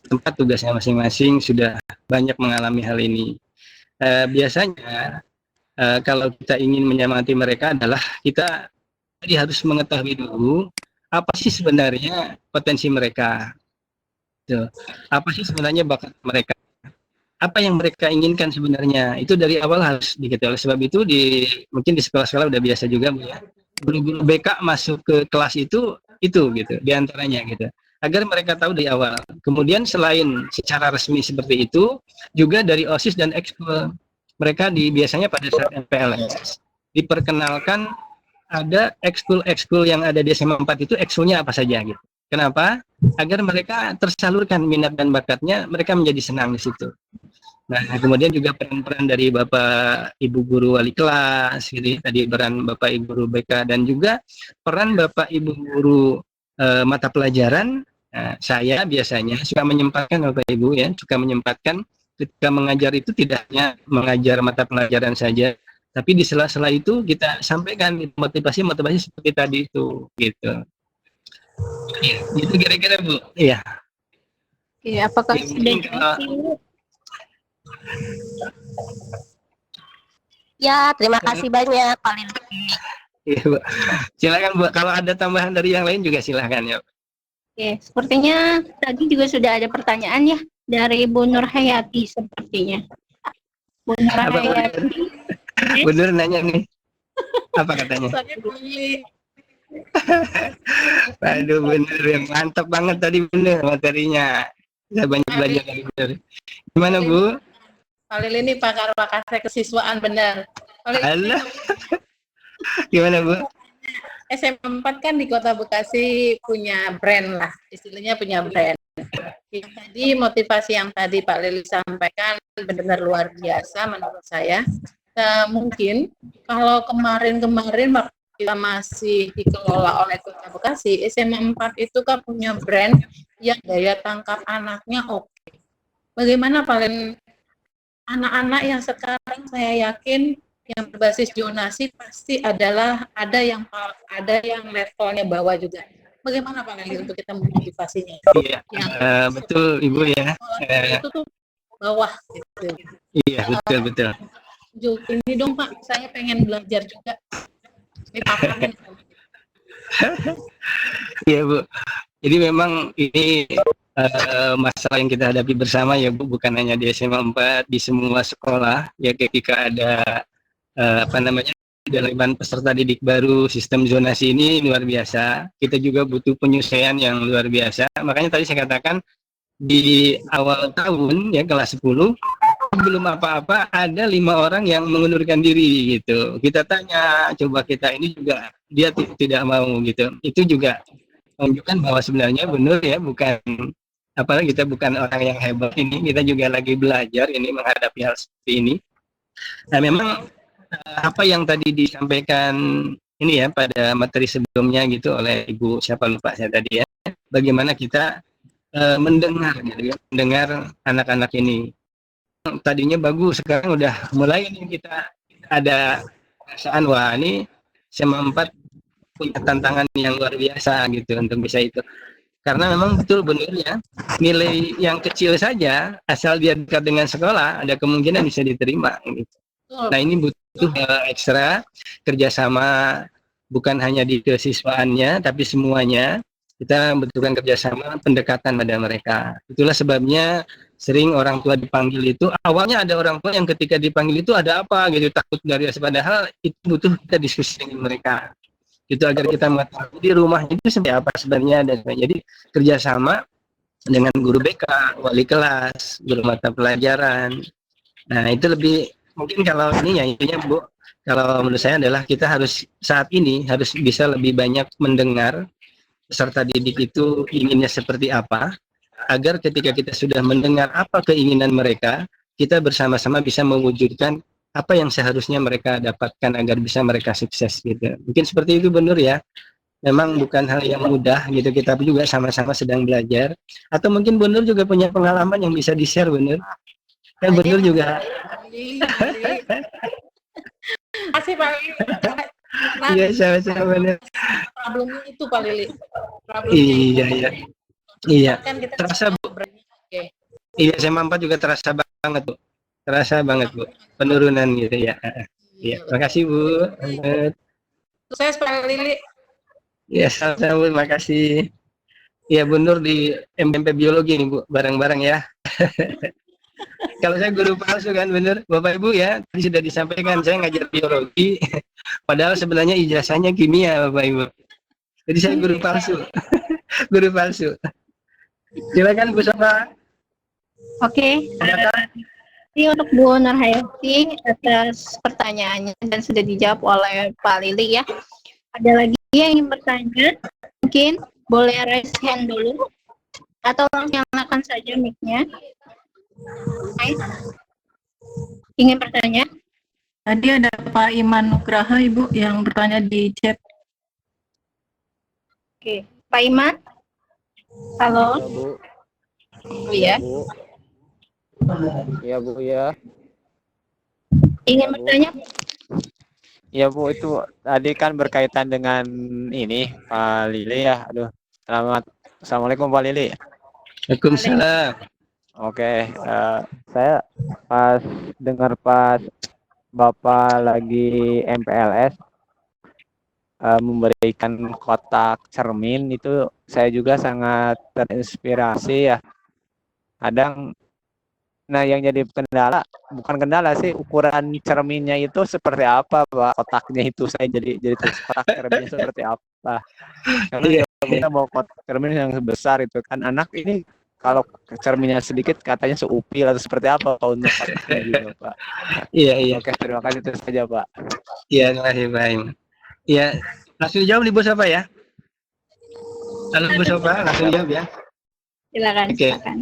Speaker 3: tempat tugasnya masing-masing sudah banyak mengalami hal ini. Biasanya kalau kita ingin menyemangati mereka adalah kita tadi harus mengetahui dulu apa sih sebenarnya potensi mereka. Tuh. Apa sih sebenarnya bakat mereka? Apa yang mereka inginkan sebenarnya? Itu dari awal harus diketahui. Oleh sebab itu mungkin di sekolah-sekolah udah biasa juga Bu ya. Guru-guru BK masuk ke kelas itu gitu diantaranya gitu. Agar mereka tahu dari awal. Kemudian selain secara resmi seperti itu, juga dari OSIS dan ekskul mereka biasanya pada saat MPLS diperkenalkan ada ekskul-ekskul yang ada di SMA 4 itu ekskulnya apa saja gitu. Kenapa? Agar mereka tersalurkan minat dan bakatnya, mereka menjadi senang di situ. Nah, kemudian juga peran-peran dari Bapak Ibu guru wali kelas, gitu. Tadi peran Bapak Ibu guru BK dan juga peran Bapak Ibu guru mata pelajaran. Nah, saya biasanya suka menyempatkan Bapak Ibu ya, suka menyempatkan ketika mengajar itu tidak hanya mengajar mata pelajaran saja, tapi di sela-sela itu kita sampaikan motivasi-motivasi seperti tadi itu, gitu. Iya, itu kira-kira Bu. Iya.
Speaker 2: Oke, apakah
Speaker 3: Ya,
Speaker 2: sudah
Speaker 3: mungkin kalau
Speaker 2: cukup?
Speaker 5: Ya, terima kasih banyak Pak Lili.
Speaker 3: iya, Bu. Silakan Bu. Kalau ada tambahan dari yang lain juga silakan ya.
Speaker 2: Oke, sepertinya tadi juga sudah ada pertanyaan ya dari Bu Nur Hayati sepertinya. Bu Nur
Speaker 3: Apa Bu?
Speaker 2: Hayati.
Speaker 3: Bu Nur nanya nih. Apa katanya? Waduh, bener yang mantap banget tadi bener materinya. Saya banyak belajar dari bener. Gimana Bu?
Speaker 6: Pak Lili ini pakar wakasai kesiswaan benar.
Speaker 3: Halo. Gimana Bu?
Speaker 6: SMA 4 kan di Kota Bekasi punya brand lah, istilahnya punya brand. Jadi motivasi yang tadi Pak Lili sampaikan benar-benar luar biasa menurut saya. Mungkin kalau kemarin-kemarin waktu kita masih dikelola oleh Kota Bekasi, SMA 4 itu kan punya brand yang daya tangkap anaknya oke. Bagaimana paling anak-anak yang sekarang saya yakin yang berbasis zonasi pasti ada yang levelnya bawah juga. Bagaimana Pak Lili untuk kita memotivasinya?
Speaker 3: Iya, betul Ibu ya.
Speaker 6: Itu tuh bawah gitu.
Speaker 3: Iya, betul.
Speaker 6: Ini dong Pak, saya pengen belajar juga. Ini paparan.
Speaker 3: Iya Bu. Jadi memang ini masalah yang kita hadapi bersama ya Bu, bukan hanya di SMA 4, di semua sekolah ya ketika ada penerimaan peserta didik baru, sistem zonasi ini luar biasa. Kita juga butuh penyesuaian yang luar biasa. Makanya tadi saya katakan di awal tahun ya kelas 10 belum apa-apa ada 5 orang yang mengundurkan diri gitu. Kita tanya, coba kita ini juga dia tidak mau gitu. Itu juga menunjukkan bahwa sebenarnya benar ya, bukan apalagi kita bukan orang yang hebat ini, kita juga lagi belajar ini menghadapi hal seperti ini. Nah, memang apa yang tadi disampaikan ini ya pada materi sebelumnya gitu oleh Ibu siapa lupa saya tadi ya, bagaimana kita mendengar gitu ya, mendengar anak-anak ini. Tadinya bagus, sekarang udah mulai nih kita ada perasaan wah ini SMA 4 punya tantangan yang luar biasa gitu untuk bisa itu. Karena memang betul benar ya, nilai yang kecil saja asal dia dekat dengan sekolah ada kemungkinan bisa diterima gitu. Nah, ini butuh ekstra kerjasama bukan hanya di kesiswaannya tapi semuanya. Kita membutuhkan kerjasama pendekatan pada mereka. Itulah sebabnya sering orang tua dipanggil itu, awalnya ada orang tua yang ketika dipanggil itu ada apa gitu, takut dari padahal itu butuh kita diskusi dengan mereka. Itu agar kita mengetahui di rumah itu seperti apa sebenarnya. Dan jadi kerjasama dengan guru BK, wali kelas, guru mata pelajaran. Nah, itu lebih mungkin kalau ini ya intinya Bu, kalau menurut saya adalah kita harus saat ini harus bisa lebih banyak mendengar peserta didik itu inginnya seperti apa, agar ketika kita sudah mendengar apa keinginan mereka, kita bersama-sama bisa mewujudkan apa yang seharusnya mereka dapatkan agar bisa mereka sukses gitu. Mungkin seperti itu benar ya. Memang bukan hal yang mudah gitu, kita juga sama-sama sedang belajar. Atau mungkin benar juga punya pengalaman yang bisa di-share benar. Kan benar juga.
Speaker 6: Terima kasih Pak Lili.
Speaker 3: Iya, sama-sama.
Speaker 6: Problemnya itu Pak Lili. Problemnya
Speaker 3: Iya, iya. Iya.
Speaker 6: kan kita
Speaker 3: Terasa, Bu.
Speaker 6: oke.
Speaker 3: Iya, SMA 4 juga terasa banget, Bu. Terasa banget, Bu. Penurunan gitu ya. Iya, makasih, Bu.
Speaker 6: Sukses Pak Lili.
Speaker 3: Iya, sama-sama, Bu. Makasih. Iya, Bu Nur di SMP Biologi nih, Bu. Bareng-bareng ya. Kalau saya guru palsu kan, bener. Bapak Ibu ya, tadi sudah disampaikan saya ngajar biologi. Padahal sebenarnya ijazahnya kimia, Bapak Ibu. Jadi saya guru palsu. Guru palsu. Silakan Bu Sofa.
Speaker 2: Oke, terima kasih untuk Bu Nurhayati atas pertanyaannya dan sudah dijawab oleh Pak Lili ya. Ada lagi yang ingin bertanya? Mungkin boleh raise hand dulu atau langsung nyalakan saja mic-nya. Hai. Ingin bertanya?
Speaker 1: Tadi ada Pak Iman Nugraha, Ibu, yang bertanya di chat.
Speaker 2: Oke, Pak Iman. Halo.
Speaker 7: Ya, Bu.
Speaker 2: Oh ya.
Speaker 7: Bu. Iya, Bu, ya.
Speaker 2: Ingin
Speaker 7: Bu.
Speaker 2: bertanya?
Speaker 7: Iya, Bu, itu tadi kan berkaitan dengan ini, Pak Lili ya. Aduh, Assalamualaikum, Pak Lili.
Speaker 3: Waalaikumsalam.
Speaker 7: Oke, saya pas dengar pas Bapak lagi MPLS memberikan kotak cermin itu saya juga sangat terinspirasi ya. Kadang nah yang jadi bukan kendala sih, ukuran cerminnya itu seperti apa, Pak? Kotaknya itu saya jadi kotak cerminnya seperti apa? Karena
Speaker 3: Iya,
Speaker 7: kita mau kotak cermin yang besar itu kan anak ini kalau cerminnya sedikit katanya seupil atau seperti apa Pak untuk kotaknya juga, Pak.
Speaker 3: iya, iya.
Speaker 7: Oke, terima kasih itu saja, Pak.
Speaker 3: Iya, terima kasih, Pak Iman. Iya, langsung dijawab nih Bu Sofa ya. Halo Bu Sofa, langsung jawab ya.
Speaker 2: Silakan,
Speaker 3: Oke.
Speaker 2: silakan.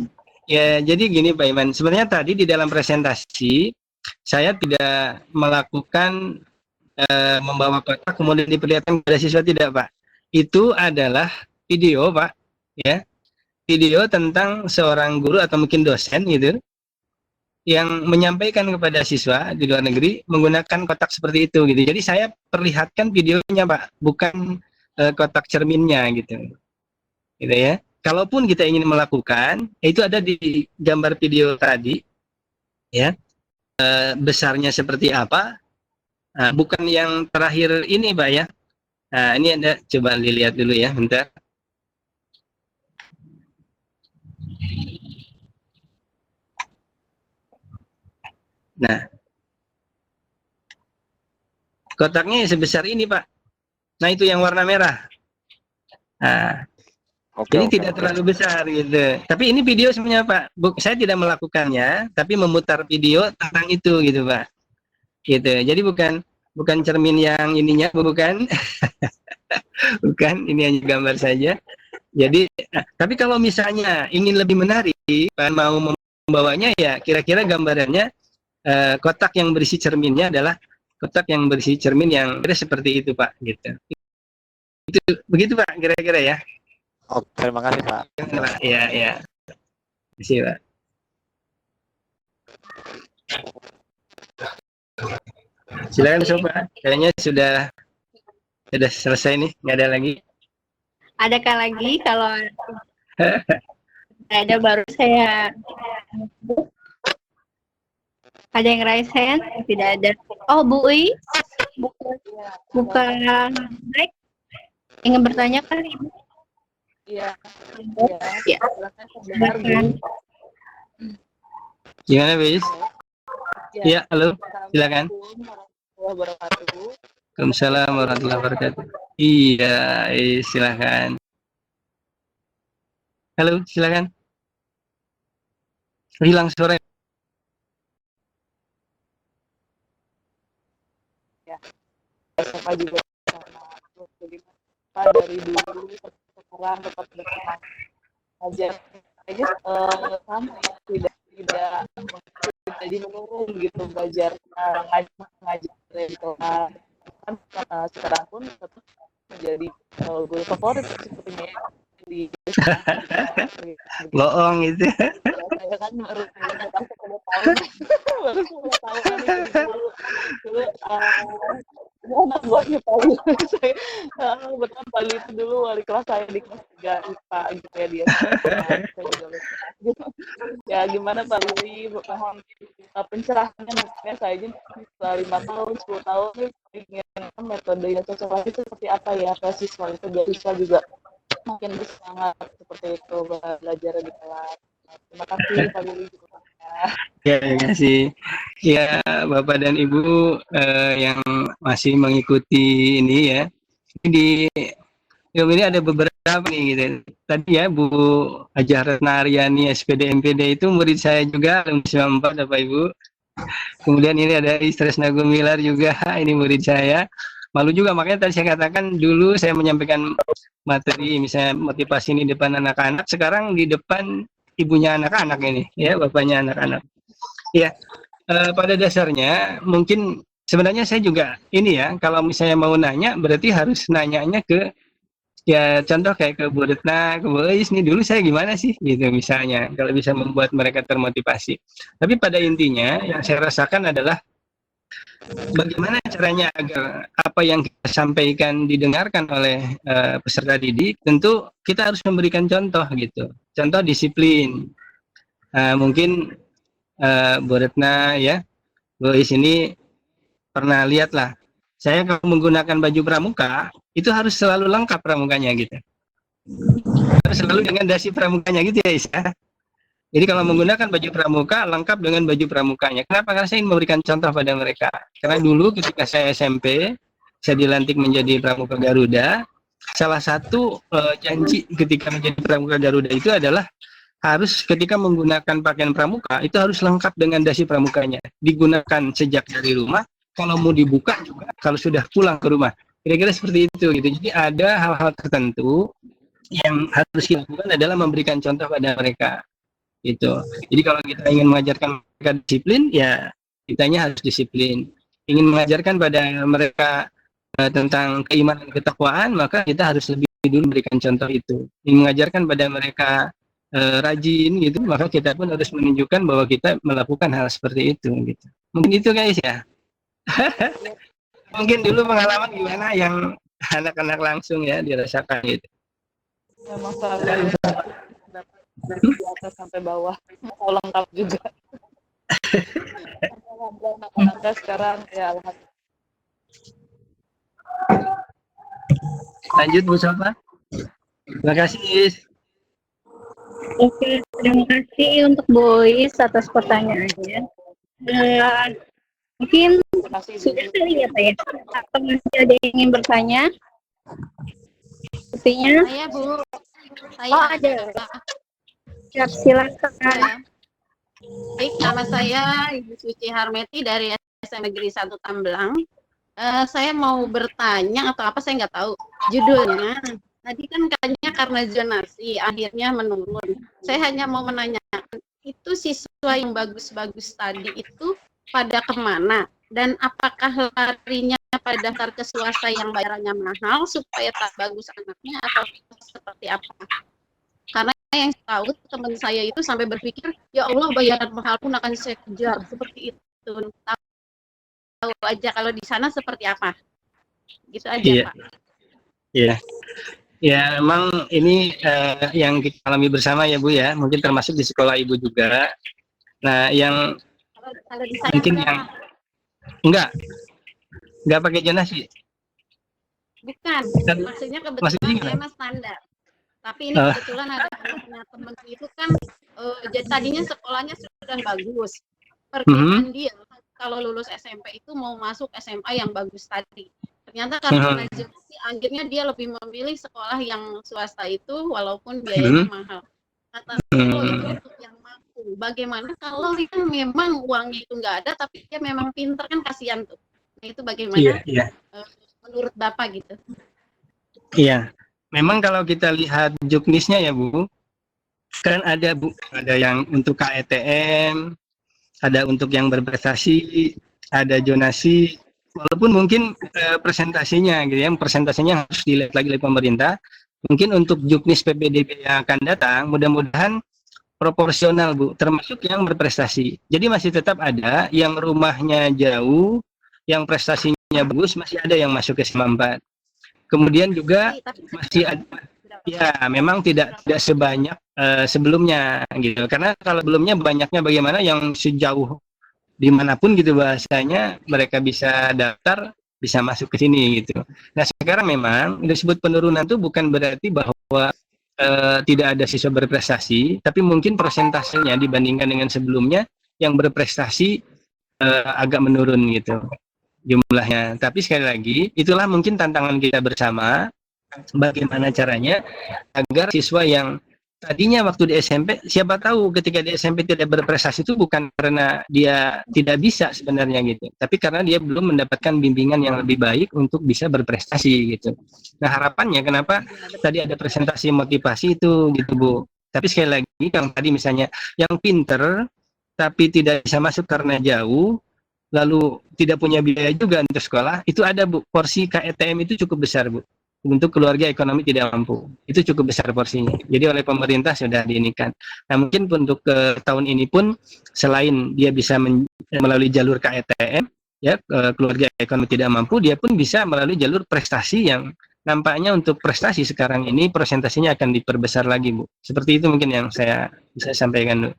Speaker 3: Ya, jadi gini Pak Iman, sebenarnya tadi di dalam presentasi saya tidak melakukan membawa kotak kemudian diperlihatkan kepada siswa, tidak Pak. Itu adalah video Pak, ya, video tentang seorang guru atau mungkin dosen gitu, yang menyampaikan kepada siswa di luar negeri menggunakan kotak seperti itu gitu. Jadi saya perlihatkan videonya Pak, bukan kotak cerminnya gitu ya. Kalaupun kita ingin melakukan, itu ada di gambar video tadi, ya, besarnya seperti apa, bukan yang terakhir ini, Pak ya. Nah, ini ada, coba dilihat dulu ya, bentar. Nah, kotaknya sebesar ini, Pak. Nah, itu yang warna merah. Nah, jadi tidak terlalu besar gitu. Tapi ini video sebenarnya Pak. Saya tidak melakukannya, tapi memutar video tentang itu gitu Pak. Gitu. Jadi bukan cermin yang ininya, bukan. Bukan, ini hanya gambar saja. Jadi, tapi kalau misalnya ingin lebih menarik, Pak mau membawanya ya kira-kira gambarannya kotak yang berisi cerminnya adalah kotak yang berisi cermin yang seperti itu Pak. Gitu. Itu begitu Pak kira-kira ya.
Speaker 7: Oke, terima kasih Pak.
Speaker 3: Iya, iya. Terima kasih, Pak. Silakan Sofa. Kayaknya sudah selesai nih, nggak ada lagi.
Speaker 2: Adakah lagi? Kalau ada baru saya. Ada yang raise hand? Tidak ada. Oh, Bu Ui. Buka mic. Ingin bertanya kali, Ibu?
Speaker 6: Iya.
Speaker 2: Ya. Silakan.
Speaker 3: Gimana, Bis? Iya, halo. Silakan. Waalaikumsalam warahmatullahi wabarakatuh. Iya, silakan. Halo, silakan. Hilang suara.
Speaker 8: Ya. SMA juga sama dari dulu sekarang tetap berteman aja sama tidak jadi menurun gitu belajar ngajar gitu kan sekarang pun tetap menjadi guru favorit sepertinya ya di
Speaker 3: Bohong itu.
Speaker 8: saya kan baru 10 tahun baru 10 tahun dulu buahnya Palu. Saya betul Palu itu dulu wali kelas saya di kelas 3 IPA gitu ya dia. Saya juga lupa. Ya gimana Pak Lili, mohon pencerahannya maksudnya saya aja setelah 5 tahun, 10 tahun ingin metode yang cocok lagi seperti apa ya ke siswa itu biar siswa juga mungkin bersemangat seperti itu belajar di kelas. Terima kasih Pak Lili.
Speaker 3: Ya, terima kasih. Ya, Bapak dan Ibu yang masih mengikuti ini ya. Di film ini ada beberapa nih gitu. Tadi ya Bu Hajah Retna Aryani SPD MPD itu murid saya juga alumni 94 Bapak Ibu. Kemudian ini ada Istresna Gumilar juga, ini murid saya. Malu juga makanya tadi saya katakan dulu saya menyampaikan materi misalnya motivasi ini di depan anak-anak, sekarang di depan ibunya anak-anak ini ya, bapaknya anak-anak. Ya, pada dasarnya mungkin sebenarnya saya juga ini ya, kalau misalnya mau nanya berarti harus nanyanya ke ya contoh kayak ke Bu Retna, ke Bu Eis nih dulu saya gimana sih gitu misalnya, kalau bisa membuat mereka termotivasi. Tapi pada intinya yang saya rasakan adalah bagaimana caranya agar apa yang kita sampaikan didengarkan oleh peserta didik, tentu kita harus memberikan contoh gitu. Contoh disiplin. Mungkin Bu Retna ya, Bu Eis ini pernah lihat lah, saya kalau menggunakan baju pramuka itu harus selalu lengkap pramukanya gitu, harus selalu dengan dasi pramukanya gitu ya Is ya. Jadi kalau menggunakan baju pramuka lengkap dengan baju pramukanya. Kenapa? Karena saya ingin memberikan contoh pada mereka. Karena dulu ketika saya SMP, saya dilantik menjadi pramuka Garuda. Salah satu janji ketika menjadi pramuka Garuda itu adalah harus ketika menggunakan pakaian pramuka itu harus lengkap dengan dasi pramukanya. Digunakan sejak dari rumah, kalau mau dibuka juga kalau sudah pulang ke rumah. Kira-kira seperti itu gitu. Jadi ada hal-hal tertentu yang harus dilakukan adalah memberikan contoh pada mereka. Gitu. Jadi kalau kita ingin mengajarkan mereka disiplin, ya kitanya harus disiplin. Ingin mengajarkan pada mereka tentang keimanan dan ketakwaan, maka kita harus lebih dulu memberikan contoh itu. Ingin mengajarkan pada mereka rajin gitu, maka kita pun harus menunjukkan bahwa kita melakukan hal seperti itu gitu. Mungkin itu guys ya. Mungkin dulu pengalaman gimana yang anak-anak langsung ya dirasakan gitu.
Speaker 8: Memang sangat dari atas sampai bawah mau lengkap juga. Anak-anak sekarang ya alhamdulillah.
Speaker 3: Lanjut Bu Sofa. Terima kasih Is.
Speaker 2: Oke, terima kasih untuk Boys atas pertanyaannya. Mungkin sudah kali ya Pak ya? Atau masih ada yang ingin bertanya? Sepertinya.
Speaker 5: Saya Bu. Saya
Speaker 2: Oh ada. Siap, silakan.
Speaker 5: Ya. Baik, nama saya Ibu Suci Harmeti dari SMP Negeri 1 Tambelang. Saya mau bertanya atau apa saya nggak tahu judulnya. Tadi kan katanya karena zonasi akhirnya menurun. Saya hanya mau menanyakan itu siswa yang bagus-bagus tadi itu pada kemana dan apakah larinya pada daftar ke swasta yang bayarannya mahal supaya tak bagus anaknya atau seperti apa? Karena yang tahu teman saya itu sampai berpikir ya Allah bayaran mahal pun akan saya kejar seperti itu. Tahu aja kalau di sana seperti apa. Gitu aja
Speaker 3: Iya.
Speaker 5: Pak.
Speaker 3: Iya. Ya memang ini yang kita alami bersama ya Bu ya, mungkin termasuk di sekolah Ibu juga. Nah yang
Speaker 5: Kalau di saya
Speaker 3: mungkin yang enggak pakai zonasi.
Speaker 5: bukan,
Speaker 3: Dan
Speaker 5: maksudnya
Speaker 3: maksudnya
Speaker 5: kebetulan
Speaker 3: gimana?
Speaker 5: saya mah standar. Tapi ini kebetulan ada anaknya temen itu kan jadi tadinya sekolahnya sudah bagus. Perkiraan dia kalau lulus SMP itu mau masuk SMA yang bagus tadi. Ternyata karena zonasi akhirnya dia lebih memilih sekolah yang swasta itu walaupun biayanya mahal. Kata kalau itu untuk yang mampu. Bagaimana kalau dia memang uangnya itu nggak ada tapi dia memang pinter kan kasihan tuh. Nah, itu bagaimana menurut Bapak gitu?
Speaker 3: Iya. Memang kalau kita lihat juknisnya ya Bu, kan ada Bu, ada yang untuk KETM, ada untuk yang berprestasi, ada zonasi, walaupun mungkin presentasinya gitu ya, presentasinya harus dilihat lagi oleh pemerintah. Mungkin untuk juknis PPDB yang akan datang, mudah-mudahan proporsional Bu, termasuk yang berprestasi. Jadi masih tetap ada yang rumahnya jauh, yang prestasinya nilainya bagus, masih ada yang masuk ke SMA 4. Kemudian juga masih ada, ya memang tidak sebanyak sebelumnya gitu. Karena kalau sebelumnya banyaknya bagaimana yang sejauh dimanapun gitu bahasanya mereka bisa daftar, bisa masuk ke sini gitu. Nah sekarang memang disebut penurunan itu bukan berarti bahwa tidak ada siswa berprestasi, tapi mungkin persentasenya dibandingkan dengan sebelumnya yang berprestasi agak menurun gitu jumlahnya. Tapi sekali lagi, itulah mungkin tantangan kita bersama, bagaimana caranya agar siswa yang tadinya waktu di SMP, siapa tahu ketika di SMP tidak berprestasi itu bukan karena dia tidak bisa sebenarnya gitu, tapi karena dia belum mendapatkan bimbingan yang lebih baik untuk bisa berprestasi gitu. Nah harapannya kenapa tadi ada presentasi motivasi itu gitu Bu. Tapi sekali lagi yang tadi misalnya yang pinter tapi tidak bisa masuk karena jauh, lalu tidak punya biaya juga untuk sekolah, itu ada Bu, porsi KETM itu cukup besar Bu, untuk keluarga ekonomi tidak mampu, itu cukup besar porsinya, jadi oleh pemerintah sudah diinikan. Nah mungkin untuk tahun ini pun selain dia bisa melalui jalur KETM, ya keluarga ekonomi tidak mampu, dia pun bisa melalui jalur prestasi yang nampaknya untuk prestasi sekarang ini presentasinya akan diperbesar lagi Bu, seperti itu mungkin yang saya bisa sampaikan Bu.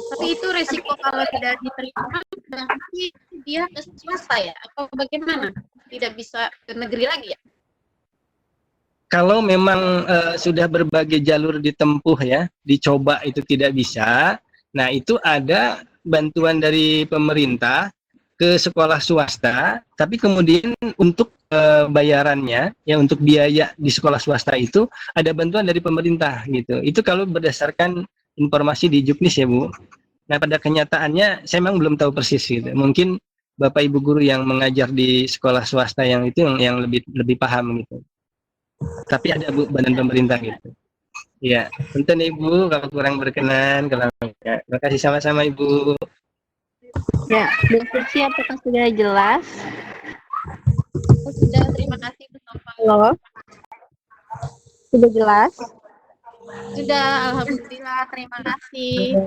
Speaker 5: Tapi itu resiko kalau tidak diterima berarti dia ke swasta ya? Atau bagaimana? Tidak bisa ke negeri lagi ya?
Speaker 3: Kalau memang sudah berbagai jalur ditempuh ya, dicoba itu tidak bisa, nah itu ada bantuan dari pemerintah ke sekolah swasta, tapi kemudian untuk bayarannya, ya untuk biaya di sekolah swasta itu ada bantuan dari pemerintah gitu. Itu kalau berdasarkan informasi di Juknis ya Bu. Nah pada kenyataannya saya memang belum tahu persis gitu. Mungkin Bapak Ibu guru yang mengajar di sekolah swasta yang itu yang lebih paham gitu. Tapi ada Bu badan pemerintah gitu. Ya, punten Ibu kalau kurang berkenan, kalau enggak. Terima kasih sama-sama Ibu.
Speaker 2: Ya, diskusi apakah sudah jelas?
Speaker 5: Oh, sudah, terima kasih Bu Nova.
Speaker 2: Halo? Sudah jelas?
Speaker 5: Sudah, alhamdulillah, terima kasih.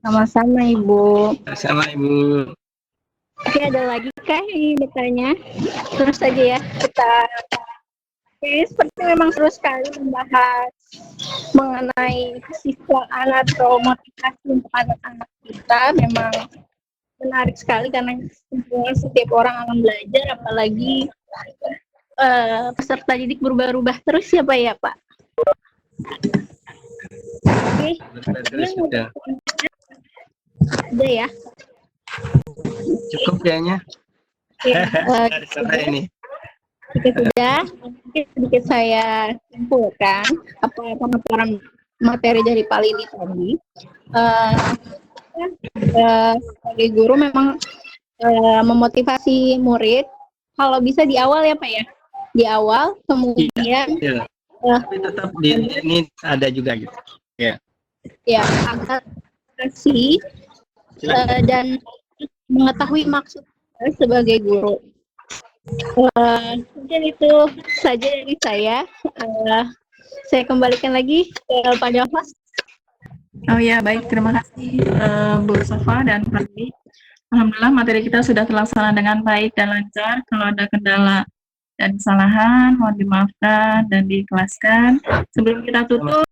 Speaker 2: Sama-sama Ibu.
Speaker 3: Sama Ibu.
Speaker 2: Oke, ada lagi kah yang bertanya? Terus saja ya, kita seperti memang seru sekali membahas mengenai kesiswaan atau motivasi untuk anak-anak kita. Memang menarik sekali karena tentunya setiap orang akan belajar, apalagi peserta didik berubah-ubah terus ya Pak ya Pak. Oke, ada ya.
Speaker 3: Cukup kayaknya. Ini.
Speaker 2: Jika sudah, sedikit saya simpulkan apa pemaparan materi dari Pak Lili tadi. Sebagai guru memang memotivasi murid kalau bisa di awal ya Pak ya, di awal, kemudian
Speaker 3: tapi tetap ini ada juga gitu ya
Speaker 2: agar kasih dan mengetahui maksud sebagai guru. Mungkin itu saja dari saya. Saya kembalikan lagi ke Pak Jafas.
Speaker 1: Oh ya, baik. Terima kasih Bu Sofa dan Pak Lee. Alhamdulillah materi kita sudah terlaksana dengan baik dan lancar. Kalau ada kendala dan kesalahan, mohon dimaafkan dan diikhlaskan. Sebelum kita tutup,